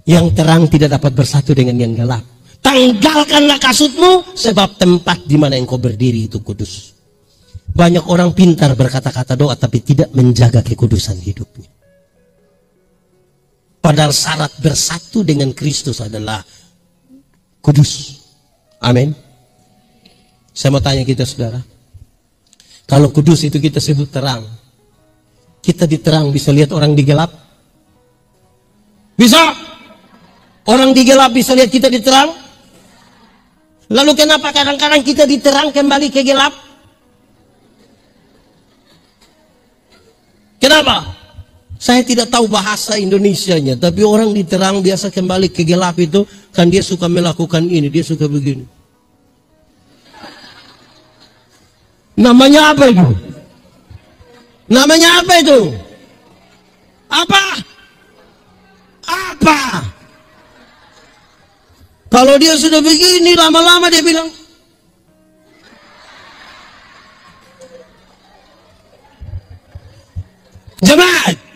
Yang terang tidak dapat bersatu dengan yang gelap. Tanggalkanlah kasutmu, sebab tempat di mana engkau berdiri itu kudus. Banyak orang pintar berkata-kata doa tapi tidak menjaga kekudusan hidupnya. Padahal syarat bersatu dengan Kristus adalah kudus. Amin. Saya mau tanya kita saudara, kalau kudus itu kita sebut terang, kita di terang bisa lihat orang di gelap? Bisa? Orang di gelap bisa lihat kita di terang? Lalu kenapa kadang-kadang kita di terang kembali ke gelap? Kenapa? Saya tidak tahu bahasa Indonesianya, tapi orang di terang biasa kembali ke gelap itu, kan dia suka melakukan ini, dia suka begini. Namanya apa itu? Namanya apa itu? Apa? Apa? Kalau dia sudah begini, lama-lama dia bilang, jemaat.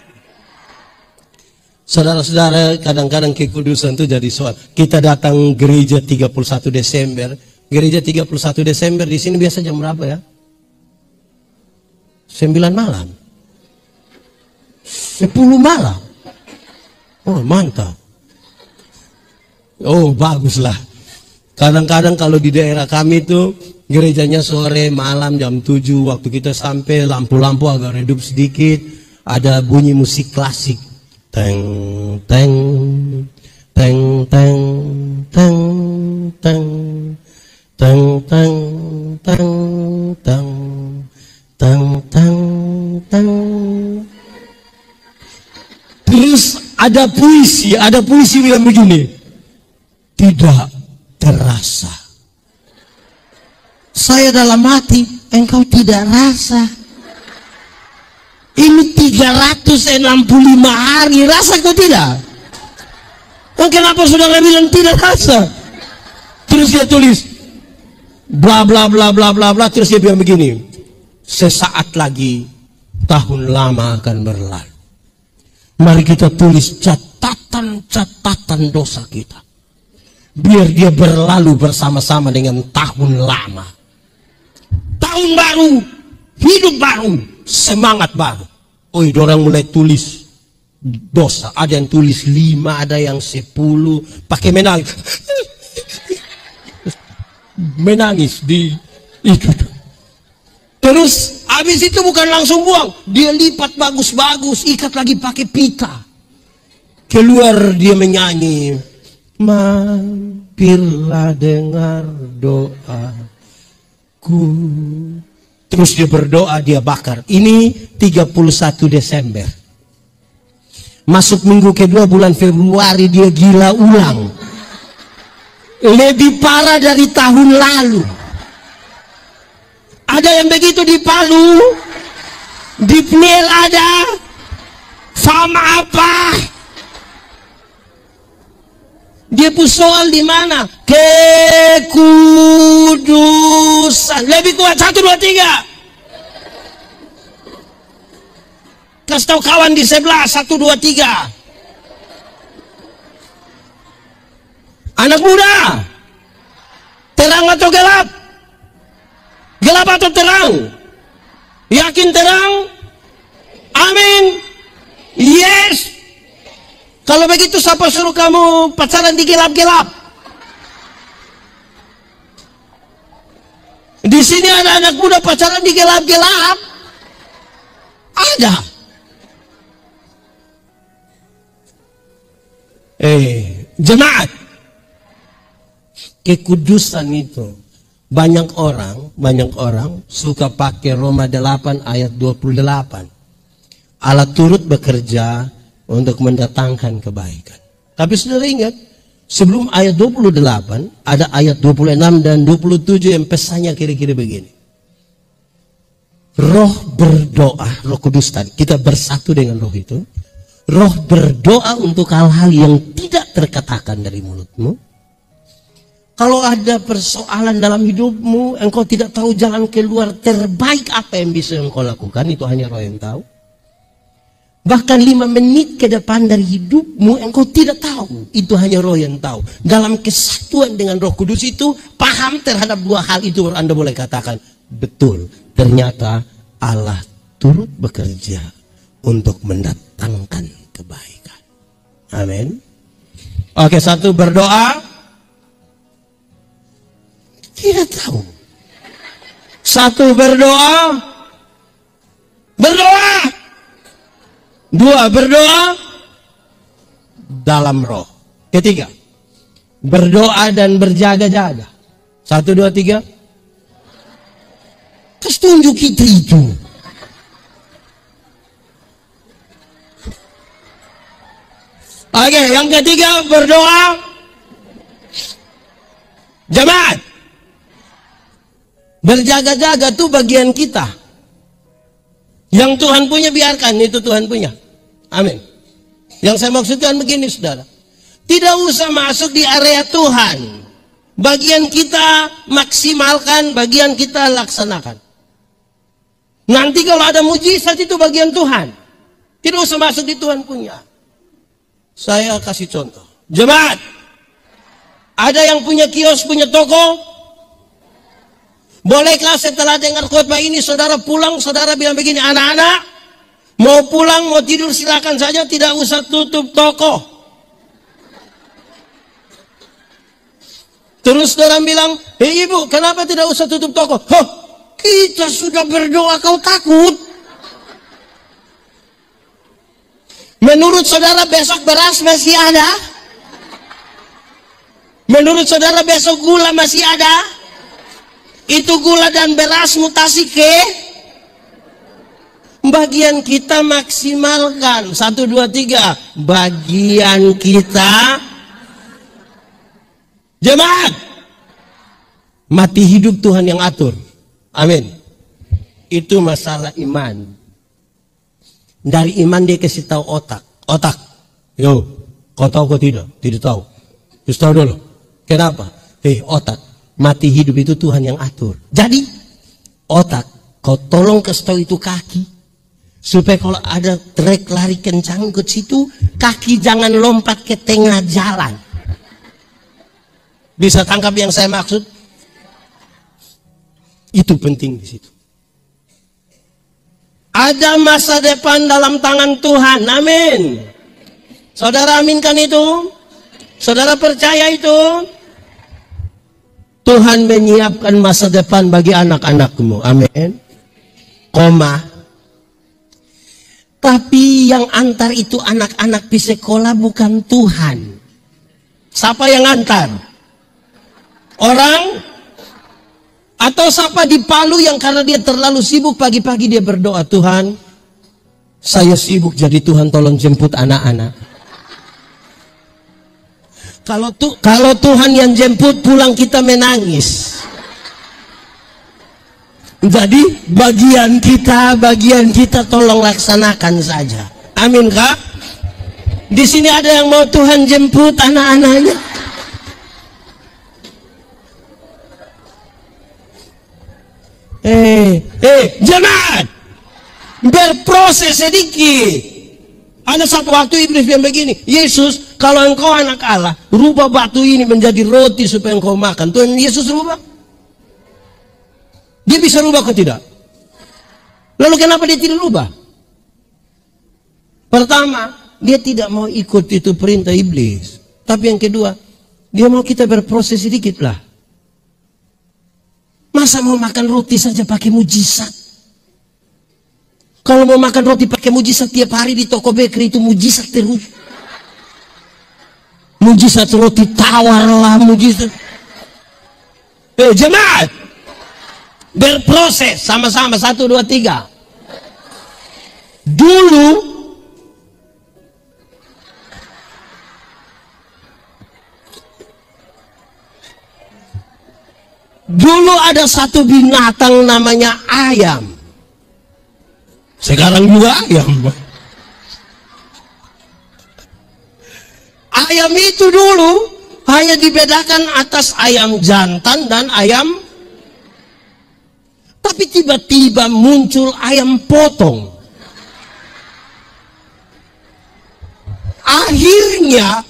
Saudara-saudara, kadang-kadang kekudusan itu jadi soal. Kita datang gereja 31 Desember. Gereja 31 Desember di sini biasa jam berapa ya? 9 malam. 10 malam. Oh, mantap. Oh, baguslah. Kadang-kadang kalau di daerah kami itu gerejanya sore, malam jam 7, waktu kita sampai lampu-lampu agak redup sedikit, ada bunyi musik klasik. Teng teng teng teng teng teng teng teng teng teng teng teng teng. Terus ada puisi bilang begini, tidak terasa. Saya dalam hati, engkau tidak rasa. Ini 365 hari, rasa kau tidak? Kenapa saudara bilang tidak rasa? Terus dia tulis bla bla bla bla bla bla, terus dia bilang begini, sesaat lagi tahun lama akan berlalu. Mari kita tulis catatan dosa kita, biar dia berlalu bersama-sama dengan tahun lama. Tahun baru, hidup baru, semangat baru. Oh, orang mulai tulis dosa. Ada yang tulis 5, ada yang 10, pakai menangis. Menangis di itu. Terus habis itu bukan langsung buang, dia lipat bagus-bagus, ikat lagi pakai pita. Keluar dia menyanyi, mampirlah dengar doaku. Terus dia berdoa, dia bakar. Ini 31 Desember. Masuk minggu kedua bulan Februari, dia gila ulang. Lebih parah dari tahun lalu. Ada yang begitu di Palu, di Pniel ada, sama apa? Dia pun soal di mana? Kekudusan. Lebih kuat 1, 2, 3. Kasih tahu kawan di sebelah 1, 2, 3. Anak muda, terang atau gelap? Gelap atau terang? Yakin terang? Amin. Yes. Kalau begitu siapa suruh kamu pacaran di gelap-gelap? Di sini ada anak muda pacaran di gelap-gelap? Ada. Jemaat, kekudusan itu banyak orang suka pakai Roma 8 ayat 28. Allah turut bekerja untuk mendatangkan kebaikan. Tapi saudara ingat, sebelum ayat 28 ada ayat 26 dan 27 yang pesannya kira-kira begini. Roh berdoa, Roh Kudus tadi, kita bersatu dengan roh itu. Roh berdoa untuk hal-hal yang tidak terkatakan dari mulutmu. Kalau ada persoalan dalam hidupmu, engkau tidak tahu jalan keluar terbaik apa yang bisa engkau lakukan, itu hanya roh yang tahu. Bahkan 5 menit ke depan dari hidupmu engkau tidak tahu, itu hanya roh yang tahu. Dalam kesatuan dengan Roh Kudus itu, paham terhadap 2 hal itu, Anda boleh katakan betul, ternyata Allah turut bekerja untuk mendatangkan kebaikan. Amin. Oke, satu, berdoa. Tidak tahu. Satu, berdoa. Berdoa. Dua, berdoa dalam roh. Ketiga, berdoa dan berjaga-jaga. Satu, dua, tiga. Terus tunjuk kita itu. Oke, yang ketiga, berdoa. Jemaat, berjaga-jaga itu bagian kita. Yang Tuhan punya biarkan, itu Tuhan punya. Amin. Yang saya maksudkan begini, saudara. Tidak usah masuk di area Tuhan. Bagian kita maksimalkan, bagian kita laksanakan. Nanti kalau ada mujizat itu bagian Tuhan. Tidak usah masuk di Tuhan punya. Saya kasih contoh. Jemaat, ada yang punya kios, punya toko? Bolehkah setelah dengar khotbah ini saudara pulang, saudara bilang begini, anak-anak, mau pulang, mau tidur silakan saja, tidak usah tutup toko. Terus saudara bilang, hei ibu, kenapa tidak usah tutup toko? Hah, kita sudah berdoa, kau takut? Menurut saudara besok beras masih ada? Menurut saudara besok gula masih ada? Itu gula dan beras mutasi ke? Bagian kita maksimalkan. 1, 2, 3. Bagian kita. Jemaat, mati hidup Tuhan yang atur. Amin. Itu masalah iman. Dari iman dia kasih tahu otak. Otak. Yo, kau tahu kau tidak? Tidak tahu. Terus tahu dulu. Kenapa? Otak. Mati hidup itu Tuhan yang atur. Jadi, otak, kau tolong kasih tahu itu kaki. Supaya kalau ada trek lari kencang ke situ, kaki jangan lompat ke tengah jalan. Bisa tangkap yang saya maksud? Itu penting di situ. Ada masa depan dalam tangan Tuhan. Amin. Saudara aminkan itu? Saudara percaya itu? Tuhan menyiapkan masa depan bagi anak-anakmu. Amin. Koma. Tapi yang antar itu anak-anak di sekolah bukan Tuhan. Siapa yang antar? Orang? Atau siapa di Palu yang karena dia terlalu sibuk pagi-pagi dia berdoa, Tuhan, saya sibuk jadi Tuhan tolong jemput anak-anak. Kalau Tuhan yang jemput pulang kita menangis. Jadi bagian kita tolong laksanakan saja. Amin kak? Di sini ada yang mau Tuhan jemput anak-anaknya. Jemaat, berproses sedikit. Ada satu waktu iblis yang begini, Yesus, kalau engkau anak Allah, rubah batu ini menjadi roti supaya engkau makan. Tuhan Yesus rubah? Dia bisa rubah atau tidak? Lalu kenapa dia tidak rubah? Pertama, dia tidak mau ikut itu perintah iblis. Tapi yang kedua, dia mau kita berproses sedikit lah. Masa mau makan roti saja pakai mujizat? Kalau mau makan roti pakai mujizat tiap hari di toko bakery itu mujizat terus. Mujizat roti tawar lah, mujizat. Jemaat, berproses sama-sama 1, 2, 3. Dulu ada satu binatang namanya ayam. Sekarang juga ayam. Ayam itu dulu hanya dibedakan atas ayam jantan dan ayam. Tapi tiba-tiba muncul ayam potong. Akhirnya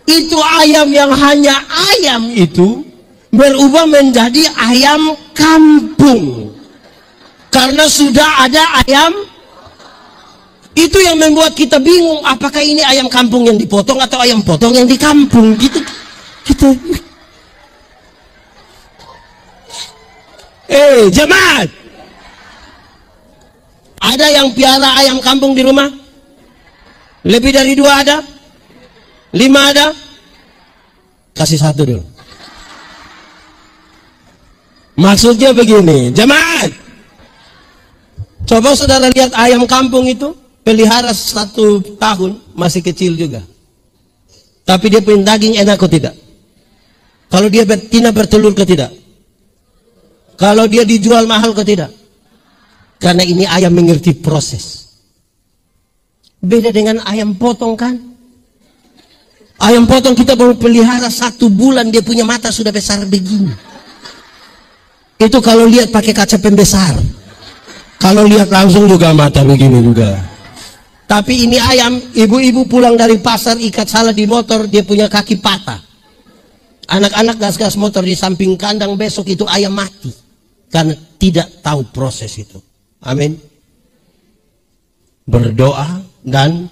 itu ayam yang hanya ayam itu berubah menjadi ayam kampung. Karena sudah ada ayam. Itu yang membuat kita bingung, apakah ini ayam kampung yang dipotong atau ayam potong yang di kampung gitu. Kita jemaat, ada yang piara ayam kampung di rumah? Lebih dari 2 ada? 5 ada? Kasih 1 dulu. Maksudnya begini, jemaat, coba saudara lihat ayam kampung itu, pelihara 1 tahun, masih kecil juga. Tapi dia punya daging enak atau tidak? Kalau dia betina bertelur ke tidak? Kalau dia dijual mahal ke tidak? Karena ini ayam mengerti proses. Beda dengan ayam potong kan? Ayam potong kita baru pelihara 1 bulan, dia punya mata sudah besar begini. Itu kalau lihat pakai kaca pembesar. Kalau lihat langsung juga mata begini juga. Tapi ini ayam, ibu-ibu pulang dari pasar ikat salah di motor, dia punya kaki patah. Anak-anak gas-gas motor di samping kandang, besok itu ayam mati. Karena tidak tahu proses itu. Amin. Berdoa dan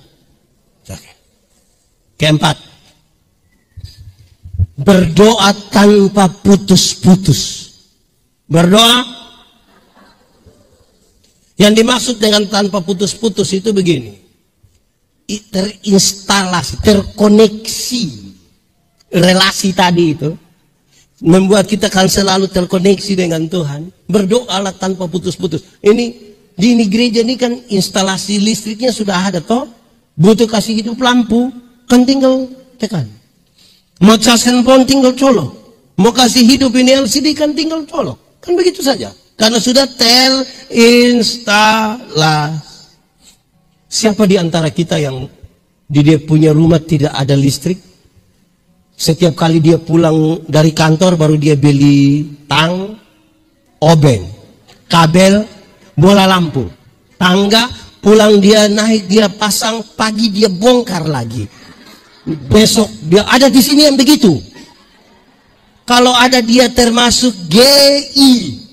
keempat, berdoa tanpa putus-putus. Berdoa. Yang dimaksud dengan tanpa putus-putus itu begini. Terinstalasi, terkoneksi relasi tadi itu membuat kita kan selalu terkoneksi dengan Tuhan. Berdoalah tanpa putus-putus. Ini di gereja ini kan instalasi listriknya sudah ada toh, butuh kasih hidup lampu kan tinggal tekan, mau cas handphone tinggal colok, mau kasih hidup ini LCD kan tinggal colok, kan begitu saja karena sudah terinstalas. Siapa di antara kita yang di dia punya rumah tidak ada listrik? Setiap kali dia pulang dari kantor baru dia beli tang, obeng, kabel, bola lampu, tangga, pulang dia naik, dia pasang, pagi dia bongkar lagi. Besok dia ada di sini yang begitu. Kalau ada dia termasuk GI.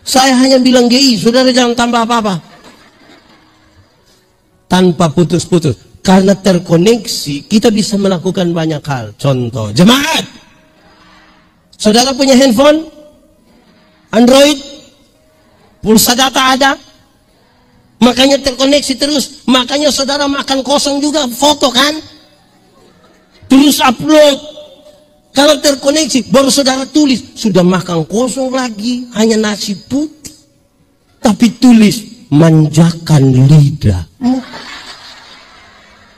Saya hanya bilang GI, saudara jangan tambah apa-apa. Tanpa putus-putus. Karena terkoneksi, kita bisa melakukan banyak hal. Contoh, jemaat. Saudara punya handphone? Android? Pulsa data ada? Makanya terkoneksi terus. Makanya saudara makan kosong juga, foto kan? Terus upload. Kalau terkoneksi, baru saudara tulis, sudah makan kosong lagi, hanya nasi putih. Tapi tulis, manjakan lidah.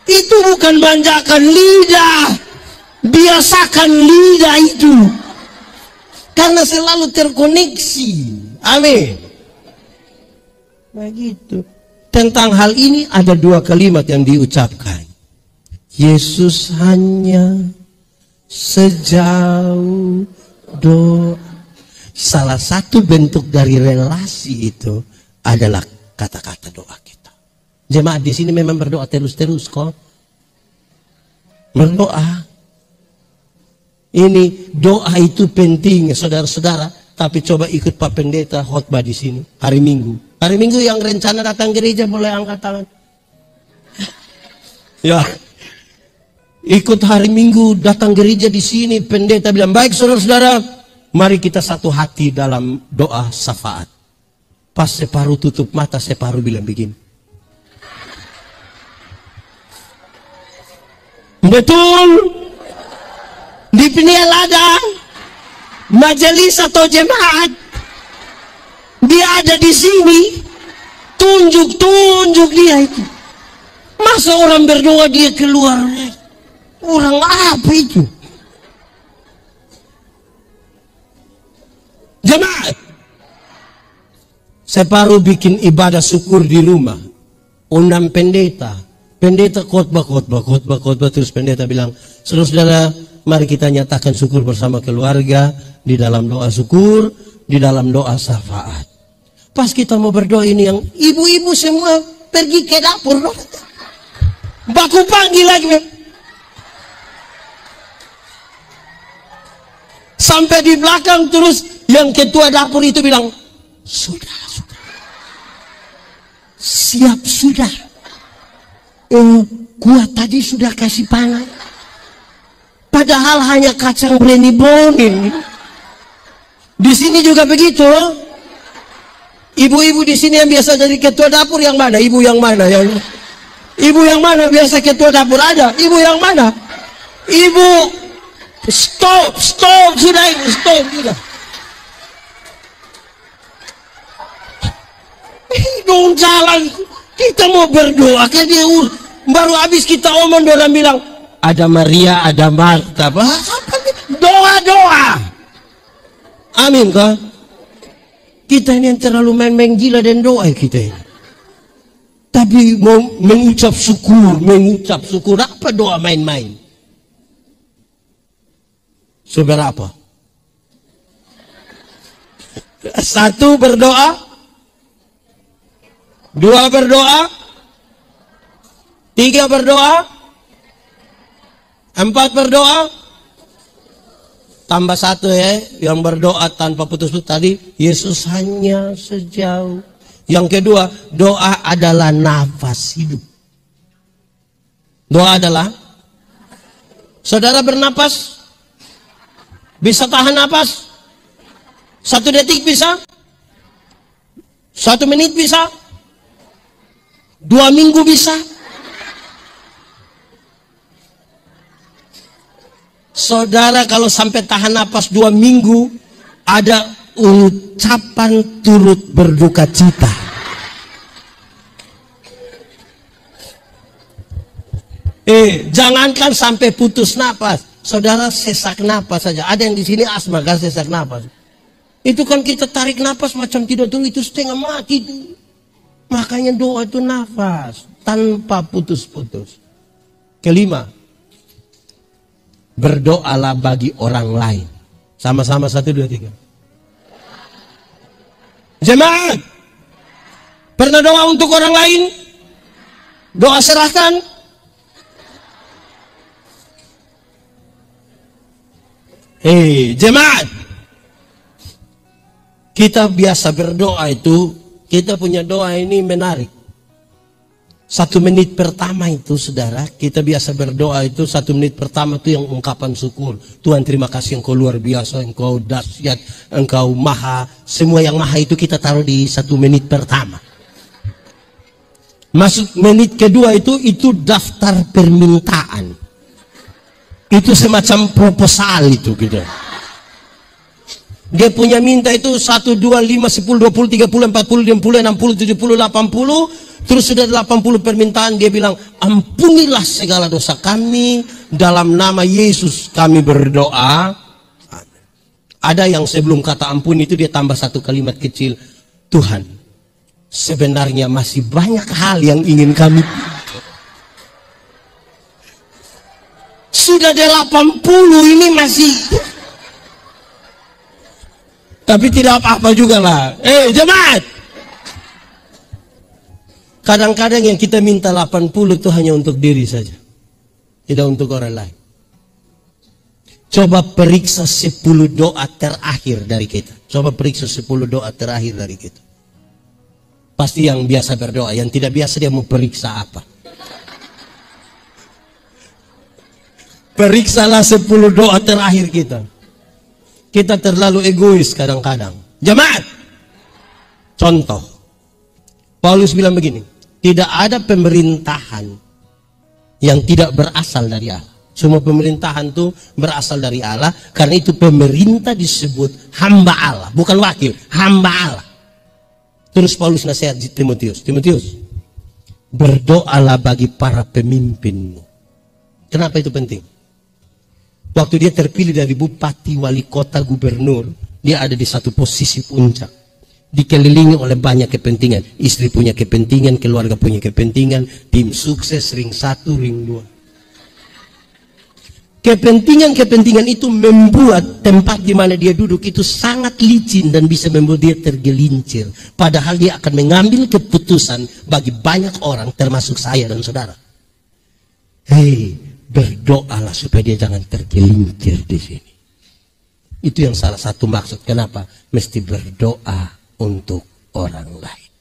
Itu bukan manjakan lidah. Biasakan lidah itu. Karena selalu terkoneksi. Amin. Begitu. Tentang hal ini ada 2 kalimat yang diucapkan. Yesus hanya sejauh doa. Salah satu bentuk dari relasi itu adalah kata-kata doa kita. Jemaat di sini memang berdoa terus-terus kok. Berdoa. Ini doa itu penting saudara-saudara. Tapi coba ikut Pak Pendeta khotbah di sini hari Minggu. Hari Minggu yang rencana datang gereja boleh angkat tangan. Ya. Ikut hari Minggu datang gereja di sini, pendeta bilang, baik saudara-saudara, mari kita satu hati dalam doa syafaat. Pas separuh tutup mata, separuh bilang begini. Betul. Di Peniel ada majelis atau jemaat. Dia ada di sini. Tunjuk dia itu. Masa orang berdoa dia keluar? Orang apa itu? Jemaat. Separuh bikin ibadah syukur di rumah. Undang pendeta. Pendeta khotbah. Terus pendeta bilang, saudara-saudara, mari kita nyatakan syukur bersama keluarga. Di dalam doa syukur, di dalam doa syafaat. Pas kita mau berdoa ini yang ibu-ibu semua pergi ke dapur. Baku panggil lagi. Sampai di belakang terus Yang ketua dapur itu bilang, sudah. Siap sudah. Gua tadi sudah kasih pangan. Padahal hanya kacang brandy bonin. Di sini juga begitu. Ibu-ibu di sini yang biasa jadi ketua dapur yang mana? Ibu yang mana? Ibu yang mana biasa ketua dapur ada? Ibu yang mana? Ibu, stop sudah ini, stop sudah. Dong jalan, kita mau berdoa kan dia baru habis kita omong orang bilang ada Maria, ada Marta, doa. Amin kah? Kita ini yang terlalu main-main gila dan doa kita ini. Tapi mau mengucap syukur apa doa main-main? Saudara apa? Satu berdoa, dua berdoa, tiga berdoa, empat berdoa, tambah satu ya, yang berdoa tanpa putus-putus tadi, Yesus hanya sejauh. Yang kedua, doa adalah nafas hidup. Doa adalah, saudara bernapas, bisa tahan napas, 1 detik bisa, 1 menit bisa, 2 minggu bisa. Saudara kalau sampai tahan napas 2 minggu, ada ucapan turut berduka cita. Jangankan sampai putus napas, saudara sesak napas saja. Ada yang di sini asma kan sesak napas. Itu kan kita tarik napas macam tidak dulu, itu setengah mati itu. Makanya doa itu nafas tanpa putus-putus. Kelima, berdoalah bagi orang lain. Sama-sama 1, 2, 3. Jemaat, pernah doa untuk orang lain? Doa serahkan. Jemaat, kita biasa berdoa itu, kita punya doa ini menarik. 1 menit pertama itu saudara, kita biasa berdoa itu 1 menit pertama itu yang ungkapan syukur. Tuhan terima kasih, Engkau luar biasa, Engkau dahsyat, Engkau maha. Semua yang maha itu kita taruh di 1 menit pertama. Masuk menit kedua itu daftar permintaan. Itu semacam proposal itu gitu. Dia punya minta itu 1, 2, 5, 10, 20, 30, 40, 50, 60, 70, 80. Terus sudah 80 permintaan, dia bilang, ampunilah segala dosa kami, dalam nama Yesus kami berdoa. Ada yang sebelum kata ampun itu dia tambah 1 kalimat kecil, Tuhan, sebenarnya masih banyak hal yang ingin kami. Sudah 80 ini masih. Tapi tidak apa-apa juga lah. Jemaat, kadang-kadang yang kita minta 80 itu hanya untuk diri saja, tidak untuk orang lain. Coba periksa 10 doa terakhir dari kita. Coba periksa 10 doa terakhir dari kita. Pasti yang biasa berdoa, yang tidak biasa dia mau periksa apa. Periksalah 10 doa terakhir kita. Kita terlalu egois kadang-kadang. Jemaat, contoh, Paulus bilang begini, tidak ada pemerintahan yang tidak berasal dari Allah. Semua pemerintahan itu berasal dari Allah, karena itu pemerintah disebut hamba Allah, bukan wakil, hamba Allah. Terus Paulus nasihat Timotius, berdoalah bagi para pemimpinmu. Kenapa itu penting? Waktu dia terpilih dari bupati, wali kota, gubernur, dia ada di satu posisi puncak. Dikelilingi oleh banyak kepentingan. Istri punya kepentingan, keluarga punya kepentingan, tim sukses, ring 1, ring 2. Kepentingan-kepentingan itu membuat tempat di mana dia duduk itu sangat licin dan bisa membuat dia tergelincir. Padahal dia akan mengambil keputusan bagi banyak orang, termasuk saya dan saudara. Berdoalah supaya dia jangan tergelincir di sini. Itu yang salah satu maksud. Kenapa? Mesti berdoa untuk orang lain.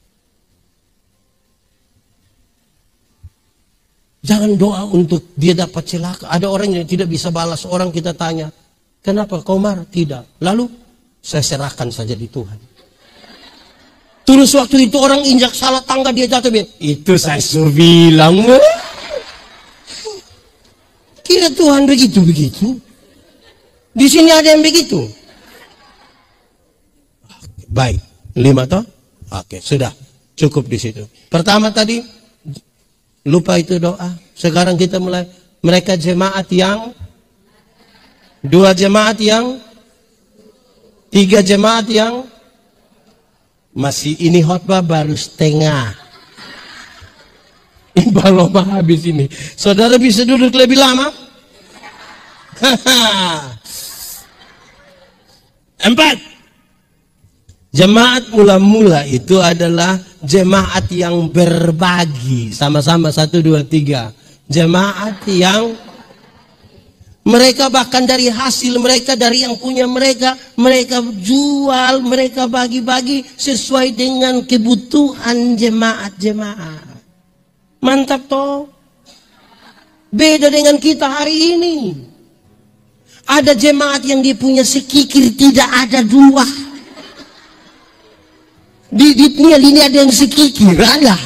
Jangan doa untuk dia dapat celaka. Ada orang yang tidak bisa balas orang, kita tanya, kenapa kau marah? Tidak. Lalu saya serahkan saja di Tuhan. Terus waktu itu orang injak salah tangga, dia jatuh. Itu saya suruh bilang. Kira Tuhan begitu-begitu. Di sini ada yang begitu. Baik, 5 toh? Oke, sudah. Cukup di situ. Pertama tadi, lupa itu doa. Sekarang kita mulai. Mereka jemaat yang 2 jemaat yang 3 jemaat yang masih, ini khotbah baru setengah. Belum habis ini. Saudara bisa duduk lebih lama? 4. Jemaat mula-mula itu adalah jemaat yang berbagi. Sama-sama 1, 2, 3. Jemaat yang mereka bahkan dari hasil mereka, dari yang punya mereka jual, mereka bagi-bagi sesuai dengan kebutuhan jemaat-jemaat. Mantap toh. Beda dengan kita hari ini. Ada jemaat yang dia punya sekikir, tidak ada 2. Di ini ada yang sekikir, ada.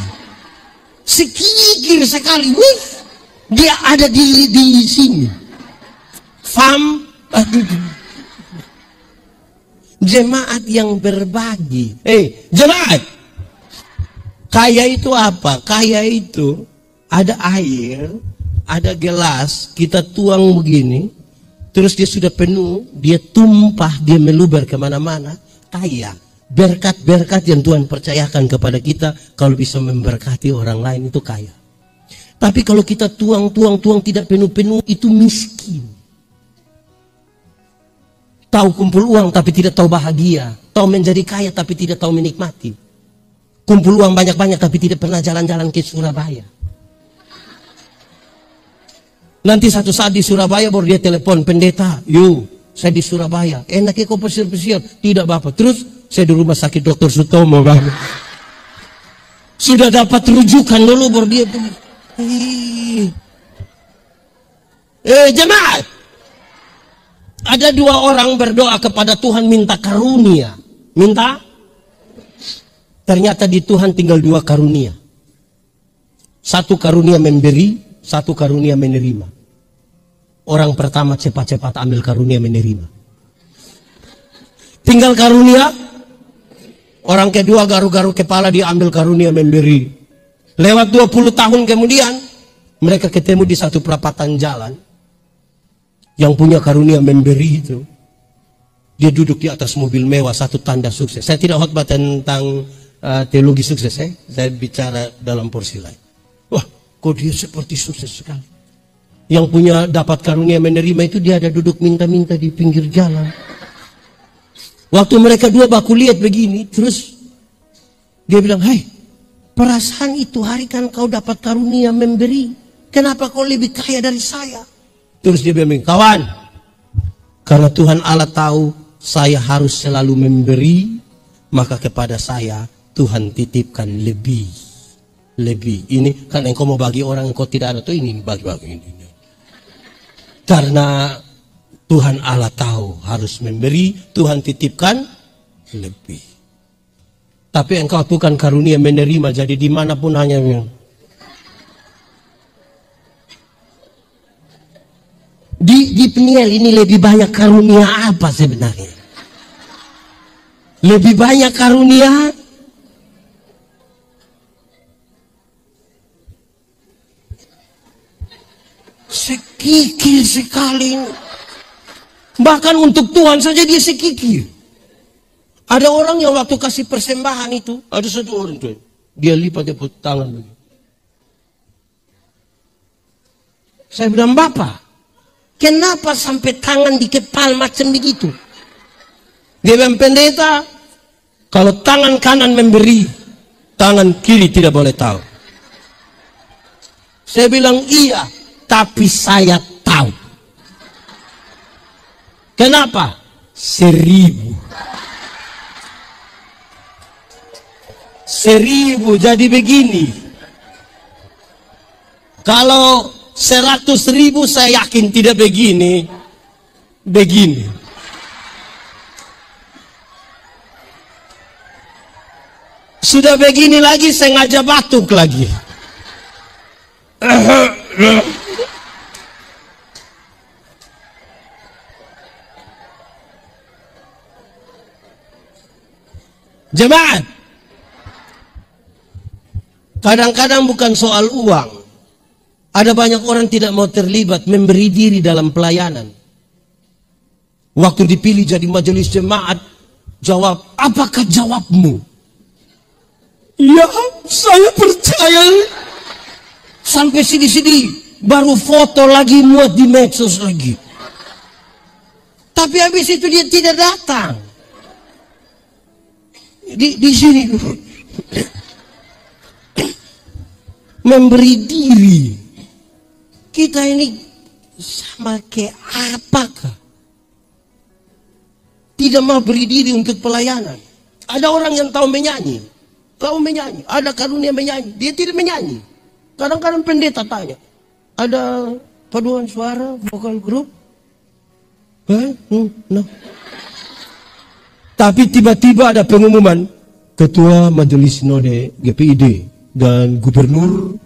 Sekikir sekali. Wih, dia ada di sini. Jemaat yang berbagi. Jemaat. Kaya itu apa? Kaya itu ada air, ada gelas, kita tuang begini, terus dia sudah penuh, dia tumpah, dia meluber kemana-mana. Kaya. Berkat-berkat yang Tuhan percayakan kepada kita, kalau bisa memberkati orang lain itu kaya. Tapi kalau kita tuang tidak penuh-penuh, itu miskin. Tahu kumpul uang tapi tidak tahu bahagia. Tahu menjadi kaya tapi tidak tahu menikmati. Kumpul uang banyak-banyak tapi tidak pernah jalan-jalan ke Surabaya. Nanti satu saat di Surabaya baru dia telepon, pendeta, yuk saya di Surabaya. Enaknya kau pesir-pesir. Tidak Bapak. Terus saya di rumah sakit Dr. Sutomo Bapak. Sudah dapat rujukan dulu baru dia. Jemaat. Ada 2 orang berdoa kepada Tuhan minta karunia. Minta. Ternyata di Tuhan tinggal 2 karunia. 1 karunia memberi, 1 karunia menerima. Orang pertama cepat-cepat ambil karunia menerima. Tinggal karunia. Orang kedua garu-garu kepala, dia ambil karunia memberi. Lewat 20 tahun kemudian, mereka ketemu di satu perapatan jalan. Yang punya karunia memberi itu, dia duduk di atas mobil mewah, satu tanda sukses. Saya tidak khotbah tentang teologi sukses, saya bicara dalam porsi lain. Wah, kok dia seperti sukses sekali. Yang punya dapat karunia menerima itu, dia ada duduk minta-minta di pinggir jalan. Waktu mereka 2 baku lihat begini, terus dia bilang, "Hai, perasaan itu hari kan kau dapat karunia memberi. Kenapa kau lebih kaya dari saya?" Terus dia bilang, "Kawan, karena Tuhan Allah tahu saya harus selalu memberi, maka kepada saya Tuhan titipkan lebih. Ini kan engkau mau bagi orang engkau tidak ada tuh, ini bagi-bagi ini. Karena Tuhan Allah tahu harus memberi, Tuhan titipkan lebih. Tapi engkau bukan karunia menerima, jadi dimanapun hanya di Peniel ini lebih banyak karunia apa sebenarnya? Lebih banyak karunia sekikir sekali. Bahkan untuk Tuhan saja dia sekikir. Ada orang yang waktu kasih persembahan itu, ada satu orang tuh, dia lipat, dia put tangan begini. Saya bilang, "Bapak, kenapa sampai tangan di kepala macam begitu?" Dia bilang, "Pendeta, kalau tangan kanan memberi, tangan kiri tidak boleh tahu." Saya bilang, "Iya, tapi saya tahu." Kenapa? 1000. 1000 jadi begini. Kalau 100.000 saya yakin tidak begini. Begini. Sudah begini lagi sengaja batuk lagi. Jemaat, kadang-kadang bukan soal uang. Ada banyak orang tidak mau terlibat memberi diri dalam pelayanan. Waktu dipilih jadi majelis jemaat, jawab, apakah jawabmu? Ya, saya percaya. Sampai sini-sini baru foto lagi, muat di medsos lagi. Tapi habis itu dia tidak datang. Di sini memberi diri. Kita ini sama kayak apakah? Tidak mau beri diri untuk pelayanan. Ada orang yang tahu menyanyi. Ada karunia menyanyi, dia tidak menyanyi. Kadang-kadang pendeta tanya, ada paduan suara, vokal grup? No. Tapi tiba-tiba ada pengumuman, Ketua Majelis Sinode GPID dan Gubernur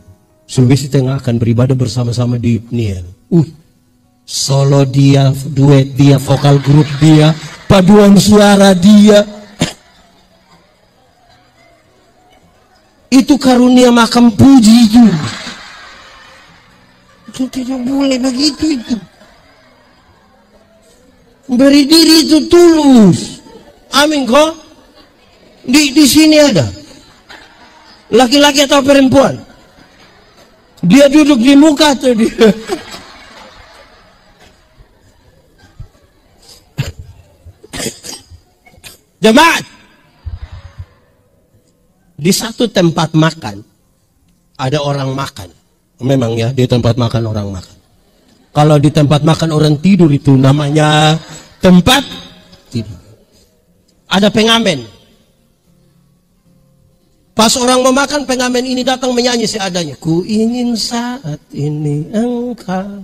Sulawesi Tengah akan beribadah bersama-sama di Niel. Solo dia, duet dia, vokal grup dia, paduan suara dia. Itu karunia makam puji itu. Itu tidak boleh begitu itu. Beri diri itu tulus. Amin kok. Di sini ada laki-laki atau perempuan. Dia duduk di muka atau dia. Jemaat, di satu tempat makan ada orang makan. Memang ya, di tempat makan orang makan. Kalau di tempat makan orang tidur itu namanya tempat tidur. Ada pengamen. Pas orang mau makan, pengamen ini datang menyanyi seadanya. Ku ingin saat ini engkau.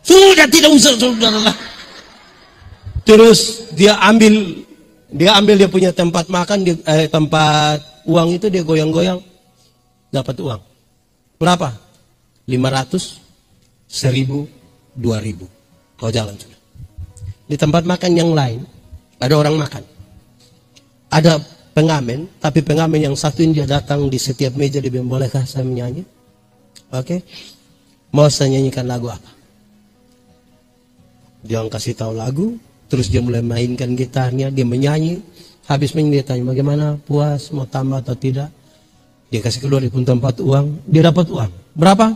Sudah, tidak usah, saudara. Terus dia ambil dia punya tempat makan, tempat uang itu dia goyang-goyang, dapat uang. Berapa? 500, 1000, 2000. Kau jalan sudah. Di tempat makan yang lain ada orang makan. Ada pengamen, tapi pengamen yang satu ini dia datang di setiap meja, dia bilang, bolehkah saya menyanyi? Oke. Mau saya nyanyikan lagu apa? Dia kasih tahu lagu, terus dia mulai mainkan gitarnya, dia menyanyi. Habis menyanyi dia tanya, bagaimana, puas, mau tambah atau tidak? Dia kasih keluar di pun tempat uang, dia dapat uang. Berapa?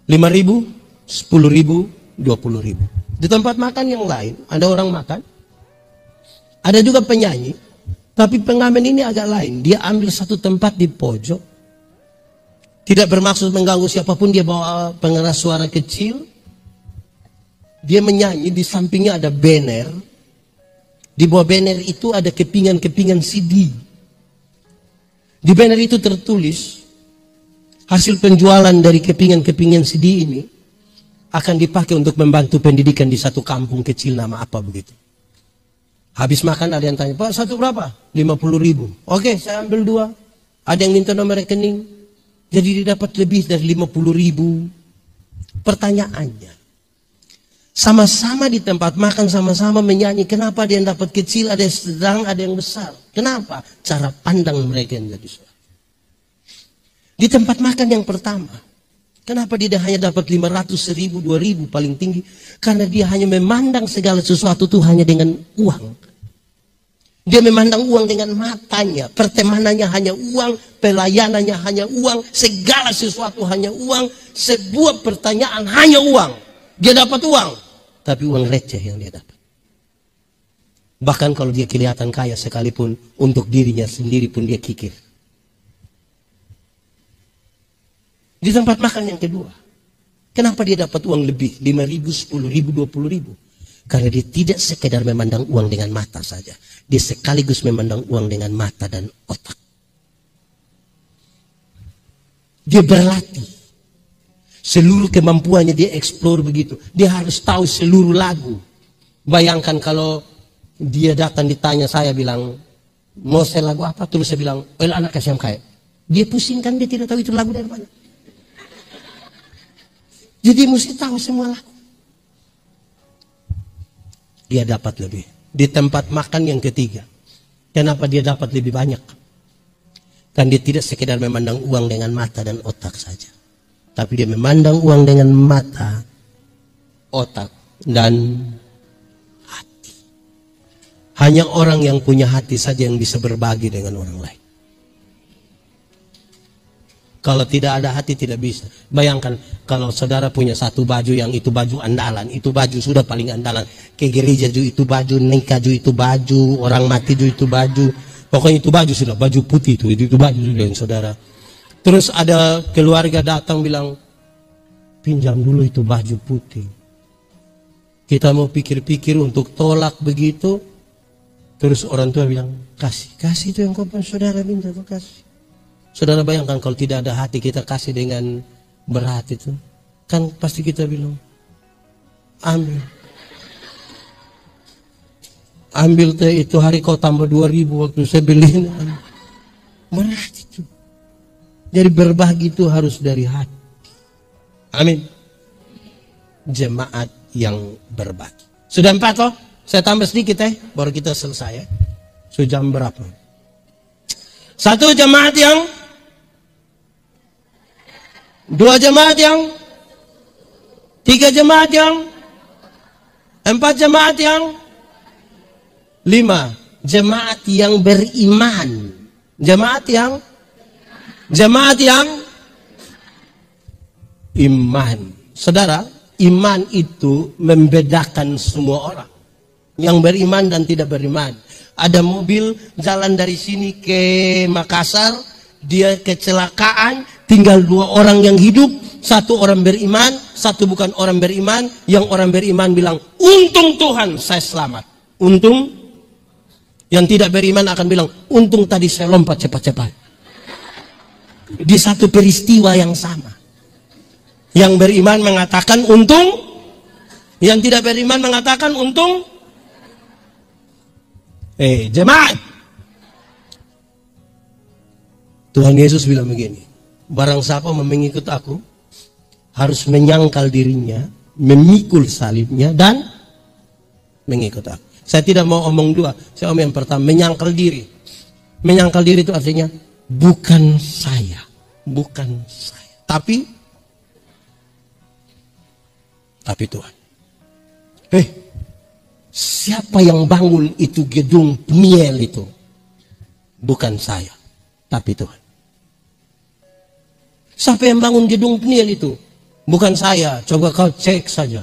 5.000, 10.000, 20.000. Di tempat makan yang lain, ada orang makan, ada juga penyanyi, tapi pengamen ini agak lain. Dia ambil satu tempat di pojok, tidak bermaksud mengganggu siapapun, dia bawa pengeras suara kecil, dia menyanyi, di sampingnya ada banner, di bawah banner itu ada kepingan-kepingan CD. Di banner itu tertulis, hasil penjualan dari kepingan-kepingan CD ini akan dipakai untuk membantu pendidikan di satu kampung kecil nama apa begitu. Habis makan ada yang tanya, Pak, satu berapa? 50.000. Oke, saya ambil 2. Ada yang minta nomor rekening. Jadi dia dapat lebih dari 50.000. Pertanyaannya, sama-sama di tempat makan, sama-sama menyanyi. Kenapa ada yang dapat kecil, ada yang sedang, ada yang besar? Kenapa? Cara pandang mereka yang jadi soal. Di tempat makan yang pertama, kenapa dia hanya dapat 500, 1000, 2000 paling tinggi? Karena dia hanya memandang segala sesuatu itu hanya dengan uang. Dia memandang uang dengan matanya. Pertemanannya hanya uang, pelayanannya hanya uang, segala sesuatu hanya uang, sebuah pertanyaan hanya uang. Dia dapat uang, tapi uang receh yang dia dapat. Bahkan kalau dia kelihatan kaya sekalipun, untuk dirinya sendiri pun dia kikir. Di tempat makan yang kedua, kenapa dia dapat uang lebih? 5.000, 10.000, 20.000? Karena dia tidak sekedar memandang uang dengan mata saja. Dia sekaligus memandang uang dengan mata dan otak. Dia berlatih. Seluruh kemampuannya dia eksplor begitu. Dia harus tahu seluruh lagu. Bayangkan kalau dia datang ditanya, saya bilang, mau saya lagu apa? Terus saya bilang, well, anak kasih yang kaya. Dia pusing kan, dia tidak tahu itu lagu dari mana. Jadi mesti tahu semua lagu. Dia dapat lebih. Di tempat makan yang ketiga. Kenapa dia dapat lebih banyak? Kan dia tidak sekedar memandang uang dengan mata dan otak saja. Tapi dia memandang uang dengan mata, otak, dan hati. Hanya orang yang punya hati saja yang bisa berbagi dengan orang lain. Kalau tidak ada hati tidak bisa. Bayangkan kalau saudara punya satu baju yang itu baju andalan, itu baju sudah paling andalan. Ke gereja juga itu baju, nikah juga itu baju, orang mati juga itu baju. Pokoknya itu baju sudah, baju putih itu baju sudah yang saudara. Terus ada keluarga datang bilang, pinjam dulu itu baju putih. Kita mau pikir-pikir untuk tolak begitu. Terus orang tua bilang, kasih itu yang kapan saudara minta, kasih. Saudara bayangkan kalau tidak ada hati kita kasih dengan berat itu. Kan pasti kita bilang, ambil. Ambil teh itu hari kau tambah 2.000 waktu saya beli. Berat itu. Jadi berbagi itu harus dari hati. Amin. Jemaat yang berbagi. Sudah 4 loh. Saya tambah sedikit baru kita selesai. Sudah jam berapa? 1 jemaat yang, 2 jemaat yang, 3 jemaat yang, 4 jemaat yang, 5 jemaat yang beriman. Jemaat yang iman. Saudara, iman itu membedakan semua orang. Yang beriman dan tidak beriman. Ada mobil jalan dari sini ke Makassar, dia kecelakaan, tinggal 2 orang yang hidup, 1 orang beriman, 1 bukan orang beriman. Yang orang beriman bilang, untung Tuhan saya selamat. Untung. Yang tidak beriman akan bilang, untung tadi saya lompat cepat-cepat. Di satu peristiwa yang sama. Yang beriman mengatakan untung, yang tidak beriman mengatakan untung. Jemaat. Tuhan Yesus bilang begini, barang siapa mengikut aku, harus menyangkal dirinya, memikul salibnya, dan mengikut aku. Saya tidak mau omong 2, saya omong yang pertama, menyangkal diri. Menyangkal diri itu artinya, bukan saya, tapi Tuhan. Siapa yang bangun itu gedung Peniel itu? Bukan saya, tapi Tuhan. Siapa yang bangun gedung Peniel itu? Bukan saya, coba kau cek saja.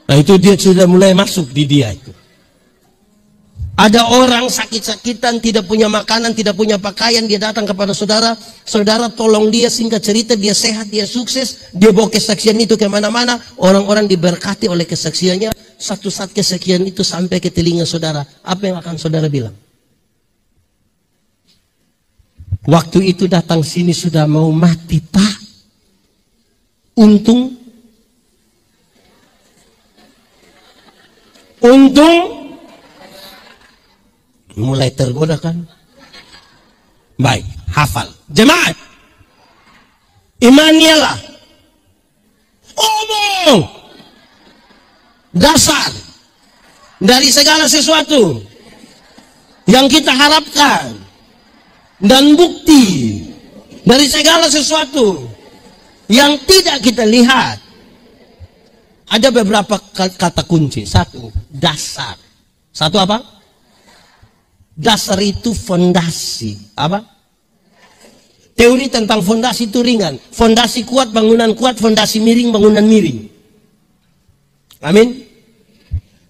Nah itu dia sudah mulai masuk di dia itu. Ada orang sakit-sakitan, tidak punya makanan, tidak punya pakaian, dia datang kepada saudara. Saudara tolong dia, singkat cerita, dia sehat, dia sukses. Dia bawa kesaksian itu kemana-mana. Orang-orang diberkati oleh kesaksiannya. Satu saat kesaksian itu sampai ke telinga saudara. Apa yang akan saudara bilang? Waktu itu datang sini sudah mau mati, Pak. Untung mulai tergoda kan? Baik, hafal. Jemaat, imannya lah omong dasar dari segala sesuatu yang kita harapkan dan bukti dari segala sesuatu yang tidak kita lihat. Ada beberapa kata kunci. 1, dasar. 1 apa? Dasar itu fondasi. Apa? Teori tentang fondasi itu ringan. Fondasi kuat, bangunan kuat. Fondasi miring, bangunan miring. Amin.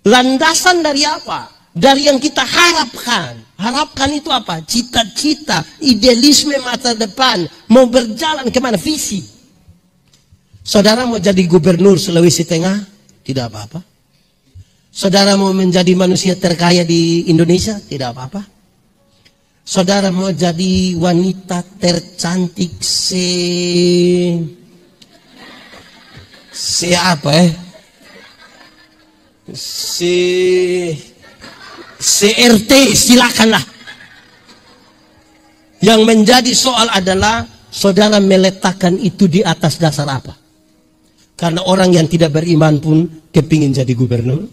Landasan dari apa? Dari yang kita harapkan. Harapkan itu apa? Cita-cita, idealisme masa depan. Mau berjalan kemana? Visi. Saudara mau jadi gubernur Sulawesi Tengah, Tidak apa-apa. Saudara mau menjadi manusia terkaya di Indonesia? Tidak apa-apa. Saudara mau jadi wanita tercantik CRT, silakanlah. Yang menjadi soal adalah saudara meletakkan itu di atas dasar apa? Karena orang yang tidak beriman pun kepingin jadi gubernur,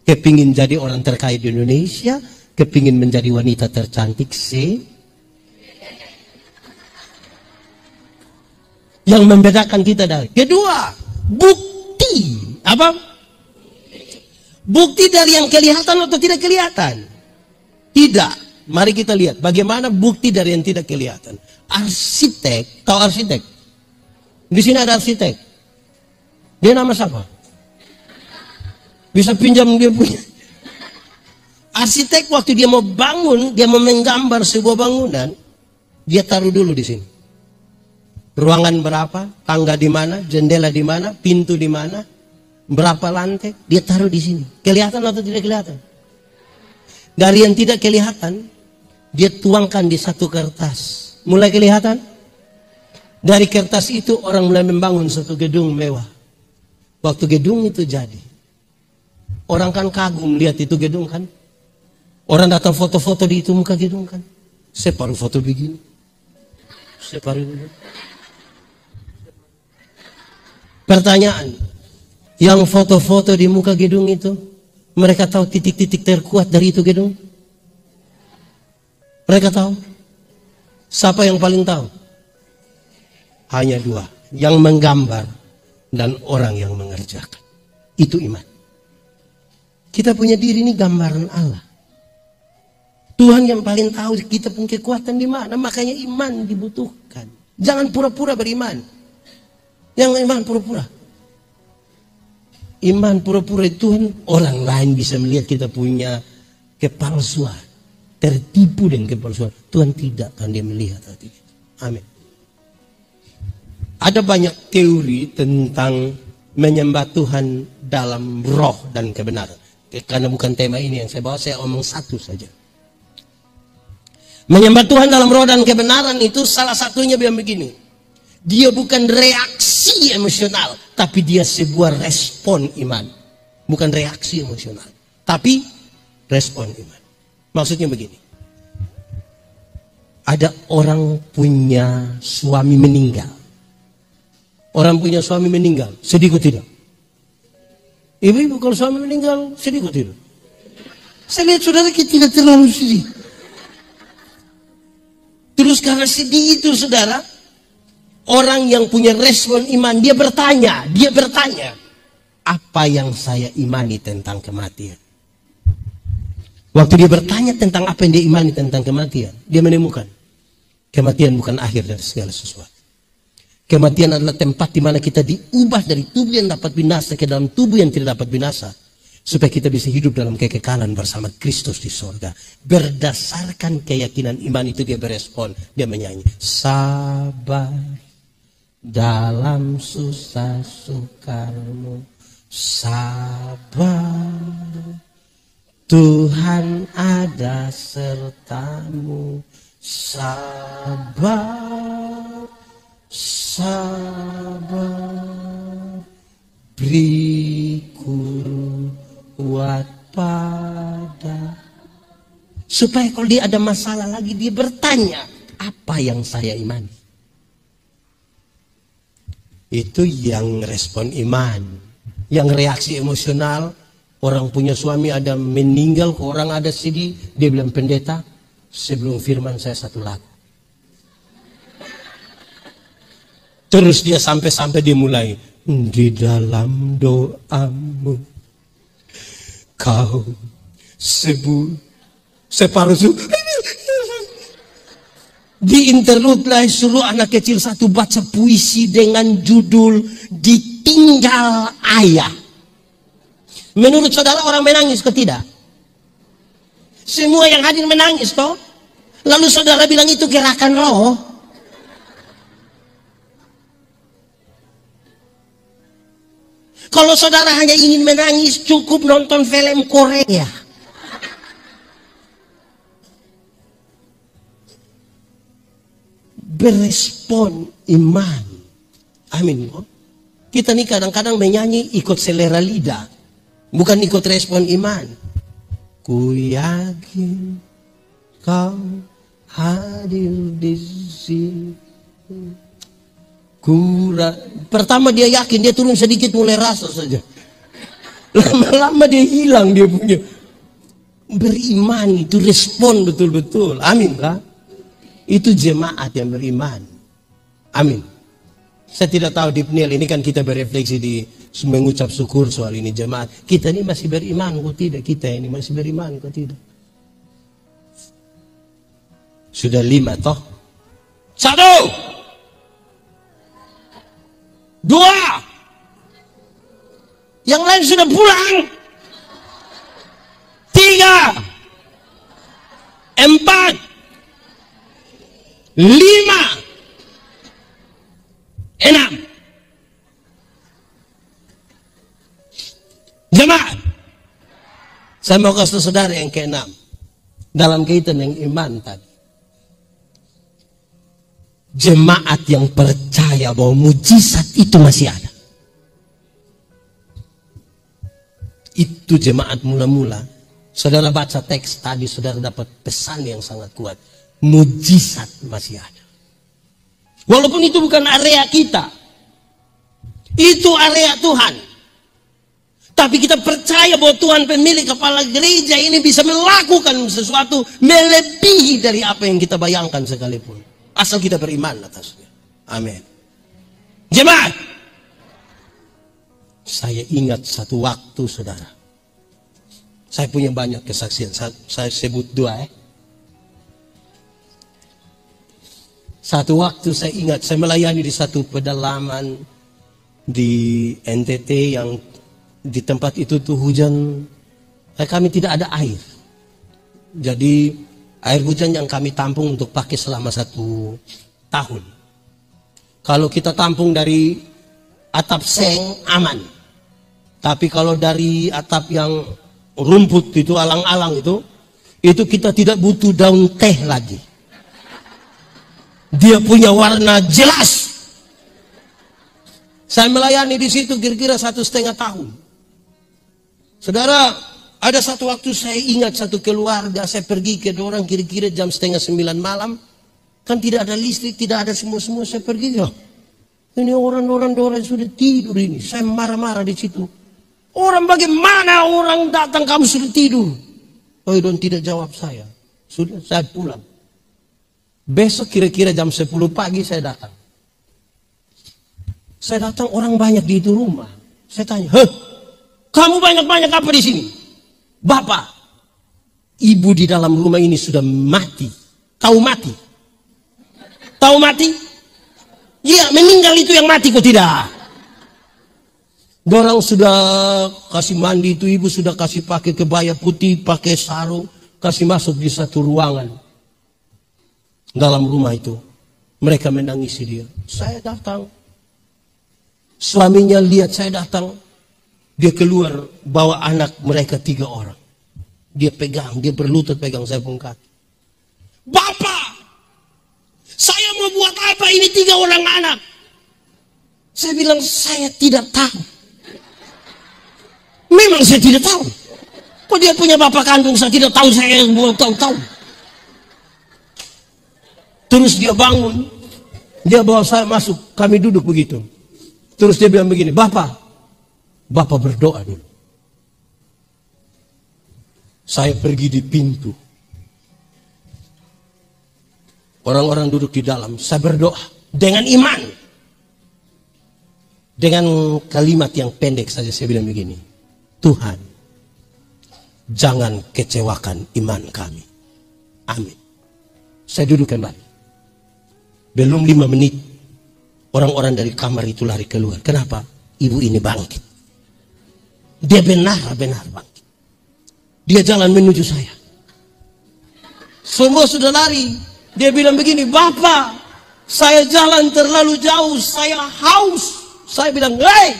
kepingin jadi orang terkaya di Indonesia, kepingin menjadi wanita tercantik yang membedakan kita dari kedua, bukti apa? Bukti dari yang kelihatan atau tidak kelihatan? Tidak. Mari kita lihat bagaimana bukti dari yang tidak kelihatan. Arsitek, tahu arsitek? Di sini ada arsitek. Dia nama siapa? Bisa pinjam dia punya. Arsitek waktu dia mau bangun, dia mau menggambar sebuah bangunan, dia taruh dulu di sini. Ruangan berapa, tangga di mana, jendela di mana, pintu di mana, berapa lantai, dia taruh di sini. Kelihatan atau tidak kelihatan? Dari yang tidak kelihatan, dia tuangkan di satu kertas. Mulai kelihatan? Dari kertas itu orang mulai membangun satu gedung mewah. Waktu gedung itu jadi, orang kan kagum lihat itu gedung kan. Orang datang foto-foto di itu muka gedung kan. Separuh foto begini, separuh begini. Pertanyaan, yang foto-foto di muka gedung itu, mereka tahu titik-titik terkuat dari itu gedung? Mereka tahu? Siapa yang paling tahu? Hanya dua, yang menggambar dan orang yang mengerjakan. Itu iman. Kita punya diri ini gambaran Allah. Tuhan yang paling tahu kita punya kekuatan di mana. Makanya iman dibutuhkan. Jangan pura-pura beriman. Yang iman pura-pura. Iman pura-pura itu Tuhan, orang lain bisa melihat kita punya kepalsuan. Tertipu dengan kepalsuan. Tuhan tidak akan dia melihat hati kita. Amin. Ada banyak teori tentang menyembah Tuhan dalam roh dan kebenaran. Karena bukan tema ini yang saya bawa, saya omong satu saja. Menyembah Tuhan dalam roh dan kebenaran itu salah satunya bilang begini. Dia bukan reaksi emosional, tapi dia sebuah respon iman. Bukan reaksi emosional, tapi respon iman. Maksudnya begini. Ada orang punya suami meninggal. Orang punya suami meninggal, sedih kok tidak? Ibu-ibu kalau suami meninggal, sedih kok tidak? Saya lihat saudara kita tidak terlalu sedih. Terus karena sedih itu saudara, orang yang punya respon iman, dia bertanya, apa yang saya imani tentang kematian? Waktu dia bertanya tentang apa yang dia imani tentang kematian, dia menemukan kematian bukan akhir dari segala sesuatu. Kematian adalah tempat di mana kita diubah dari tubuh yang dapat binasa ke dalam tubuh yang tidak dapat binasa, supaya kita bisa hidup dalam kekekalan bersama Kristus di surga. Berdasarkan keyakinan iman itu dia berespon, dia menyanyi, sabar dalam susah sukamu, sabar, Tuhan ada sertamu, sabar, sabar, beri kuat pada. Supaya kalau dia ada masalah lagi, dia bertanya, apa yang saya imani? Itu yang respon iman. Yang reaksi emosional, orang punya suami ada meninggal, orang ada sedih, dia bilang, pendeta, sebelum firman saya satu lagu. Terus dia sampai dia mulai, di dalam doamu kau sebut separuh di interlude lah suruh anak kecil satu baca puisi dengan judul Ditinggal Ayah. Menurut saudara orang menangis ke tidak? Semua yang hadir menangis toh. Lalu saudara bilang itu gerakan roh. Kalau Kalau saudara hanya ingin menangis, cukup nonton film Korea. Berespon iman. Amin. Kita nih kadang-kadang menyanyi ikut selera lidah, bukan ikut respon iman. Ku yakin kau hadir di sini. Pertama dia yakin, dia turun sedikit mulai rasa saja. Lama-lama dia hilang, dia punya. Beriman itu respon betul-betul. Amin kah? Itu jemaat yang beriman. Amin. Saya tidak tahu di Pniel ini kan kita berefleksi di mengucap syukur soal ini jemaat. Kita ini masih beriman kok tidak? Kita ini masih beriman kok tidak? Sudah 5 toh? 1, 2, yang lain sudah pulang. 3, 4, 5, 6. Jemaat, saya mau kasih saudara yang ke-6 dalam kaitan yang iman tadi. Jemaat yang percaya bahwa mujizat itu masih ada. Itu jemaat mula-mula. Saudara baca teks tadi, saudara dapat pesan yang sangat kuat. Mujizat masih ada. Walaupun itu bukan area kita, itu area Tuhan. Tapi kita percaya bahwa Tuhan pemilik kepala gereja ini bisa melakukan sesuatu melebihi dari apa yang kita bayangkan sekalipun. Asal kita beriman atasnya. Amin. Jemaat, saya ingat satu waktu saudara. Saya punya banyak kesaksian. Saya sebut 2 Satu waktu saya ingat, saya melayani di satu pedalaman di NTT yang di tempat itu tuh hujan, kami tidak ada air. Jadi air hujan yang kami tampung untuk pakai selama 1 tahun. Kalau kita tampung dari atap seng aman. Tapi kalau dari atap yang rumput itu, alang-alang itu kita tidak butuh daun teh lagi. Dia punya warna jelas. Saya melayani di situ kira-kira 1,5 tahun. Saudara, ada satu waktu saya ingat satu keluarga, saya pergi ke dorang kira-kira jam 8:30 malam. Kan tidak ada listrik, tidak ada semua-semua. Saya pergi, ya. Ini orang-orang sudah tidur ini. Saya marah-marah di situ. Orang bagaimana orang datang kamu sudah tidur? Oh, don tidak jawab saya. Sudah, saya pulang. Besok kira-kira jam 10 pagi saya datang. Saya datang, orang banyak di itu rumah. Saya tanya, kamu banyak-banyak apa di sini? Bapak, ibu di dalam rumah ini sudah mati. Tahu mati? Tahu mati? Iya, meninggal itu yang mati kok tidak? Dorang sudah kasih mandi itu, ibu sudah kasih pakai kebaya putih, pakai sarung, kasih masuk di satu ruangan. Dalam rumah itu mereka menangisi dia. Saya datang, suaminya lihat saya datang, dia keluar bawa anak mereka 3 orang. Dia pegang, dia berlutut pegang saya pun kaki. Bapak, saya mau buat apa ini 3 orang anak? Saya bilang saya tidak tahu. Memang saya tidak tahu. Kok dia punya bapak kandung saya tidak tahu, saya yang mau tahu. Terus dia bangun, dia bawa saya masuk, kami duduk begitu. Terus dia bilang begini, Bapak berdoa dulu. Saya pergi di pintu. Orang-orang duduk di dalam, saya berdoa dengan iman. Dengan kalimat yang pendek saja saya bilang begini, Tuhan, jangan kecewakan iman kami. Amin. Saya duduk kembali. Belum 5 menit, orang-orang dari kamar itu lari keluar. Kenapa? Ibu ini bangkit. Dia benar-benar bangkit. Dia jalan menuju saya. Semua sudah lari. Dia bilang begini, Bapak, saya jalan terlalu jauh, saya haus. Saya bilang, hei,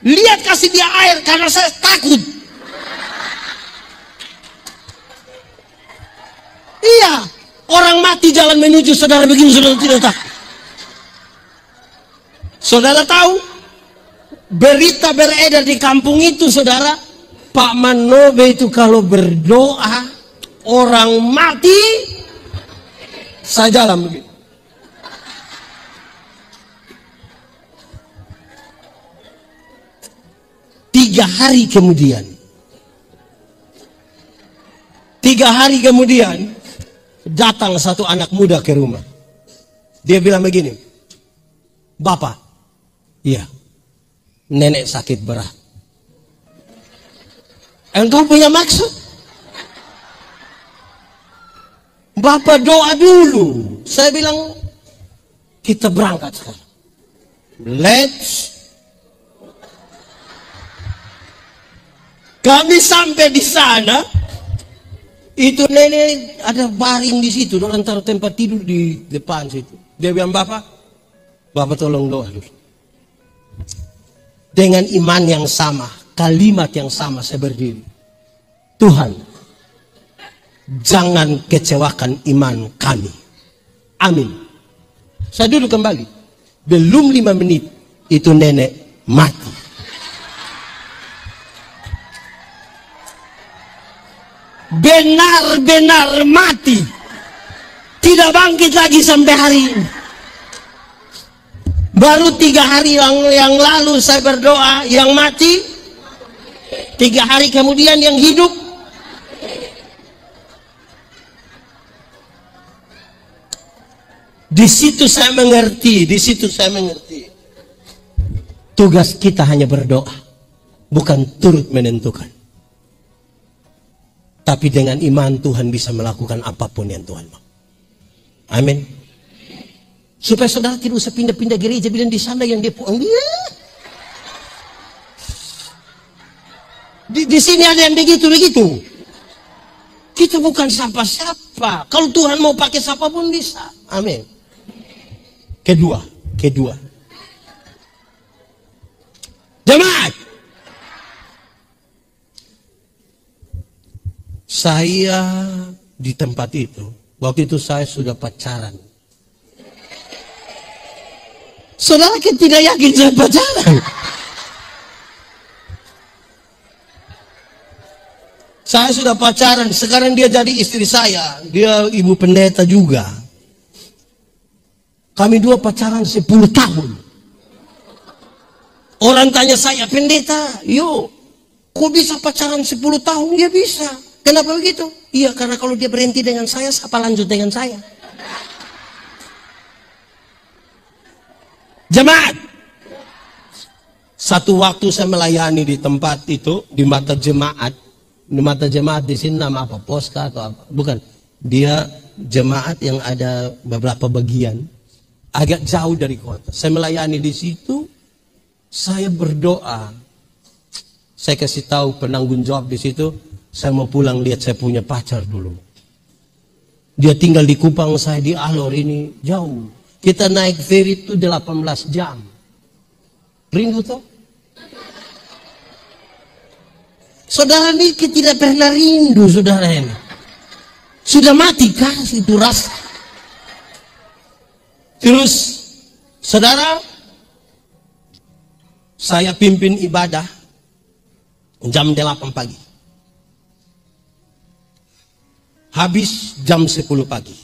Lihat kasih dia air karena saya takut. Iya, orang mati jalan menuju saudara begini, saudara tidak takut. Saudara tahu, berita beredar di kampung itu, saudara, Pak Manobe itu kalau berdoa, orang mati, saya jalan begini. Tiga hari kemudian, datang satu anak muda ke rumah. Dia bilang begini, Bapak, iya, nenek sakit berat. Engkau punya maksud? Bapak doa dulu. Saya bilang, kita berangkat sekarang. Kami sampai di sana, itu nenek ada baring di situ, orang taruh tempat tidur di depan situ. Dia bilang, Bapak tolong doa dulu. Dengan iman yang sama, kalimat yang sama, saya berdiri. Tuhan, jangan kecewakan iman kami. Amin. Saya duduk kembali. Belum 5 menit, itu nenek mati. Benar-benar mati. Tidak bangkit lagi sampai hari ini. Baru 3 hari yang lalu saya berdoa, yang mati. 3 hari kemudian yang hidup. Di situ saya mengerti. Tugas kita hanya berdoa, bukan turut menentukan. Tapi dengan iman Tuhan bisa melakukan apapun yang Tuhan mau. Amin. Supaya saudara tidak usah pindah-pindah gereja, bilang di sana yang dia panggil. Di sini ada yang begitu. Kita bukan siapa-siapa. Kalau Tuhan mau pakai siapa pun bisa. Amin. Kedua. Jemaat. Saya di tempat itu, waktu itu saya sudah pacaran. Saudara kan tidak yakin saya pacaran. Saya sudah pacaran, sekarang dia jadi istri saya. Dia ibu pendeta juga. Kami dua pacaran 10 tahun. Orang tanya saya, pendeta, yuk, kok bisa pacaran 10 tahun? Dia bisa. Kenapa begitu? Iya, karena kalau dia berhenti dengan saya, siapa lanjut dengan saya? Jemaat. Satu waktu saya melayani di tempat itu, di mata jemaat. Di mata jemaat di sini nama apa? Poska atau apa? Bukan. Dia jemaat yang ada beberapa bagian. Agak jauh dari kota. Saya melayani di situ. Saya berdoa. Saya kasih tahu penanggung jawab di situ. Saya mau pulang lihat saya punya pacar dulu. Dia tinggal di Kupang, saya di Alor ini jauh. Kita naik ferry itu 18 jam. Rindu toh? Saudara ini tidak pernah rindu, saudara ini. Sudah mati kasih itu rasa. Terus, saudara, saya pimpin ibadah jam 8 pagi. Habis jam 10 pagi.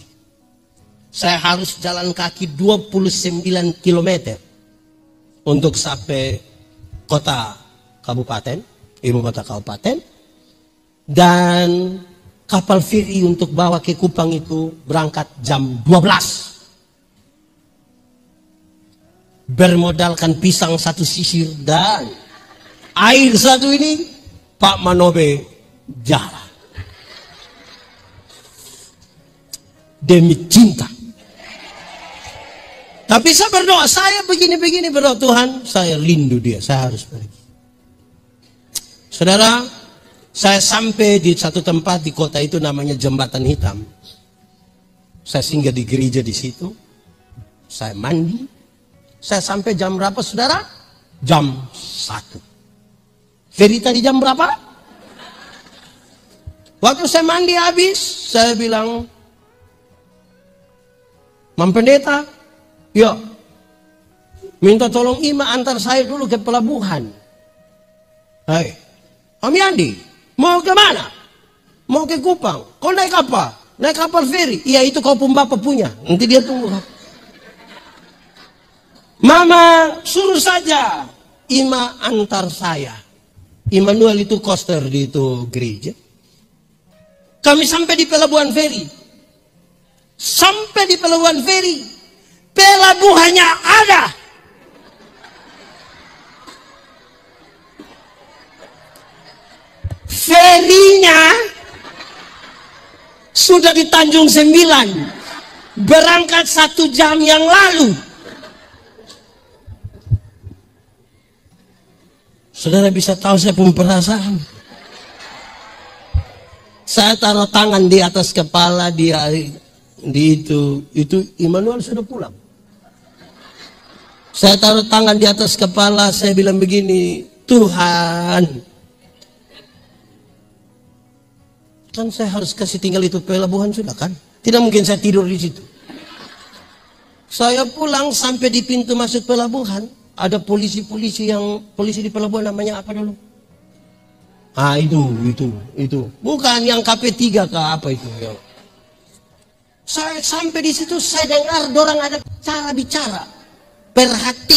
Saya harus jalan kaki 29 km untuk sampai kota kabupaten, ibu kota kabupaten. Dan kapal feri untuk bawa ke Kupang itu berangkat jam 12. Bermodalkan pisang 1 sisir dan air 1 ini, Pak Manobe jalan. Demi cinta. Tapi saya berdoa, saya begini-begini berdoa, Tuhan, saya rindu dia, saya harus pergi. Saudara, saya sampai di satu tempat di kota itu namanya Jembatan Hitam. Saya singgah di gereja di situ. Saya mandi. Saya sampai jam berapa, saudara? Jam 1. Ferry tadi jam berapa? Waktu saya mandi habis, saya bilang, Mam Pendeta, ya, minta tolong Ima antar saya dulu ke pelabuhan. Hai, Om Yandi, mau ke mana? Mau ke Kupang. Kau naik apa? Naik kapal feri. Iya, itu kau pun bapak punya. Nanti dia tunggu. Mama, suruh saja Ima antar saya. Immanuel itu koster di itu gereja. Kami sampai di pelabuhan feri. Sampai di pelabuhan feri. Pelabuhannya ada. Ferinya sudah di Tanjung 9. Berangkat 1 jam yang lalu. Saudara bisa tahu saya pun perasaan. Saya taruh tangan di atas kepala dia di itu Immanuel sudah pulang. Saya taruh tangan di atas kepala, saya bilang begini, Tuhan, kan saya harus kasih tinggal itu pelabuhan sudah kan? Tidak mungkin saya tidur di situ. Saya pulang sampai di pintu masuk pelabuhan, ada polisi di pelabuhan namanya apa dulu? Ah itu. Bukan yang KP3 ke apa itu. Ya. Saya sampai di situ, saya dengar orang ada cara bicara per HP.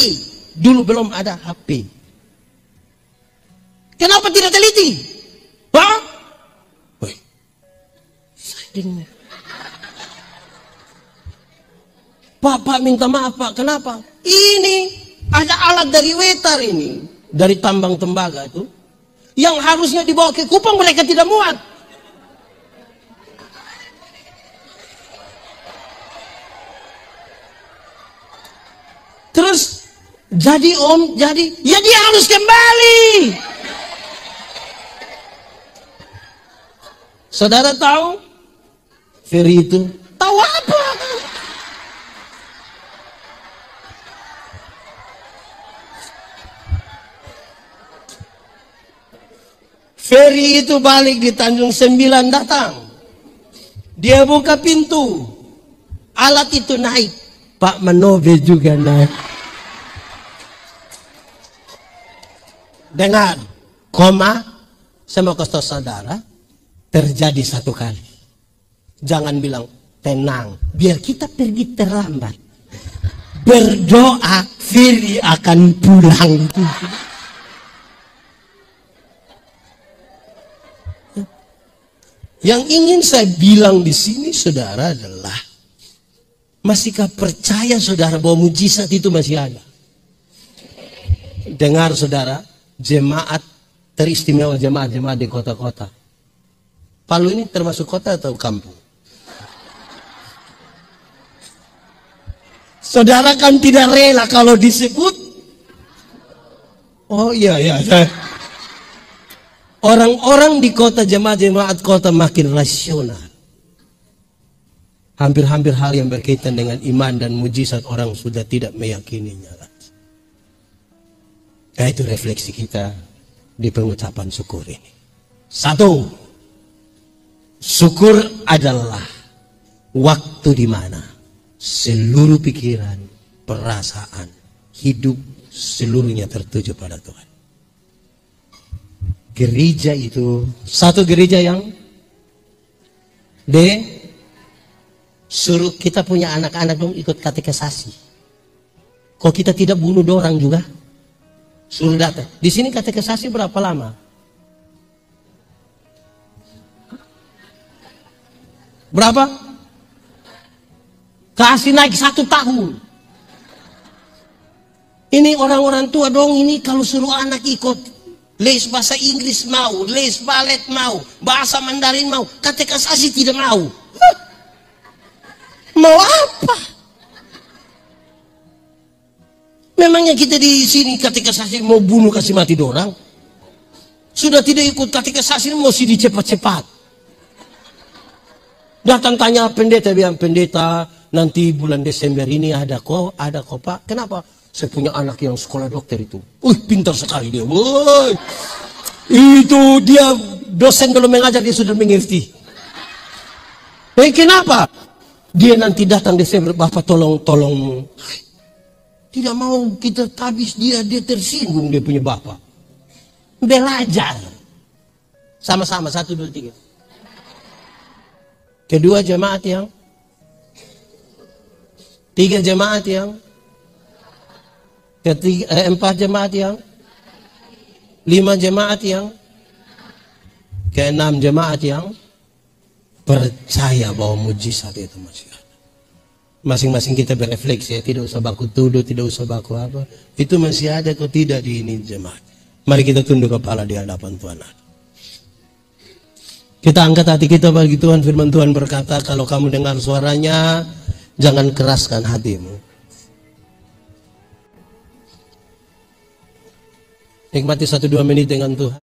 Dulu belum ada HP. Kenapa tidak teliti? Hah? Woi. Saya dengar. Pak minta maaf Pak. Kenapa? Ini ada alat dari Wetar ini, dari tambang tembaga itu, yang harusnya dibawa ke Kupang, mereka tidak muat. Terus jadi Om, ya dia harus kembali. Saudara tahu Ferry itu tahu apa? Ferry itu balik di Tanjung 9 datang. Dia buka pintu. Alat itu naik. Pak Manobe juga naik. Dengar, saya mau kasih tahu saudara, terjadi 1 kali. Jangan bilang tenang, biar kita pergi terlambat. Berdoa, Ferry akan pulang. Yang ingin saya bilang di sini, saudara, adalah masihkah percaya saudara bahwa mujizat itu masih ada? Dengar saudara, jemaat teristimewa, jemaat-jemaat di kota-kota. Palu ini termasuk kota atau kampung? Saudara kan tidak rela kalau disebut. Oh iya. Orang-orang di kota, jemaat kota makin rasional. Hampir-hampir hal yang berkaitan dengan iman dan mujizat orang sudah tidak meyakininya lagi. Nah, itu refleksi kita di pengucapan syukur ini. 1. Syukur adalah waktu di mana seluruh pikiran, perasaan, hidup seluruhnya tertuju pada Tuhan. Gereja itu satu gereja yang suruh kita punya anak-anak dong ikut katekisasi. Kok kita tidak bunuh orang juga? Suruh datang. Di sini katekisasi berapa lama? Berapa? Kasih naik 1 tahun. Ini orang-orang tua dong, ini kalau suruh anak ikut les bahasa Inggris mau, les balet mau, bahasa Mandarin mau, katekisasi tidak mau. Mau apa? Memangnya kita di sini katekisasi mau bunuh kasih mati dorang? Sudah tidak ikut katekisasi mesti dicepat-cepat. Datang tanya pendeta, bilang pendeta nanti bulan Desember ini ada kok Pak. Kenapa? Saya punya anak yang sekolah dokter itu. Pintar sekali dia. Woi. Itu dia dosen belum mengajar, dia sudah mengerti. Kenapa? Dia nanti datang Desember, Bapak tolong. Tidak mau kita tabis dia tersinggung dia punya Bapak. Belajar. Sama-sama, 1, 2, 3. Kedua jemaat yang 3 jemaat yang 4 jemaat yang 5 jemaat yang 6 jemaat yang percaya bahwa mujizat itu masih ada. Masing-masing kita berefleksi, tidak usah baku tuduh, tidak usah baku apa. Itu masih ada atau tidak di ini jemaat. Mari kita tunduk kepala di hadapan Tuhan. Kita angkat hati kita bagi Tuhan. Firman Tuhan berkata, kalau kamu dengar suaranya, jangan keraskan hatimu. Nikmati 1-2 menit dengan Tuhan.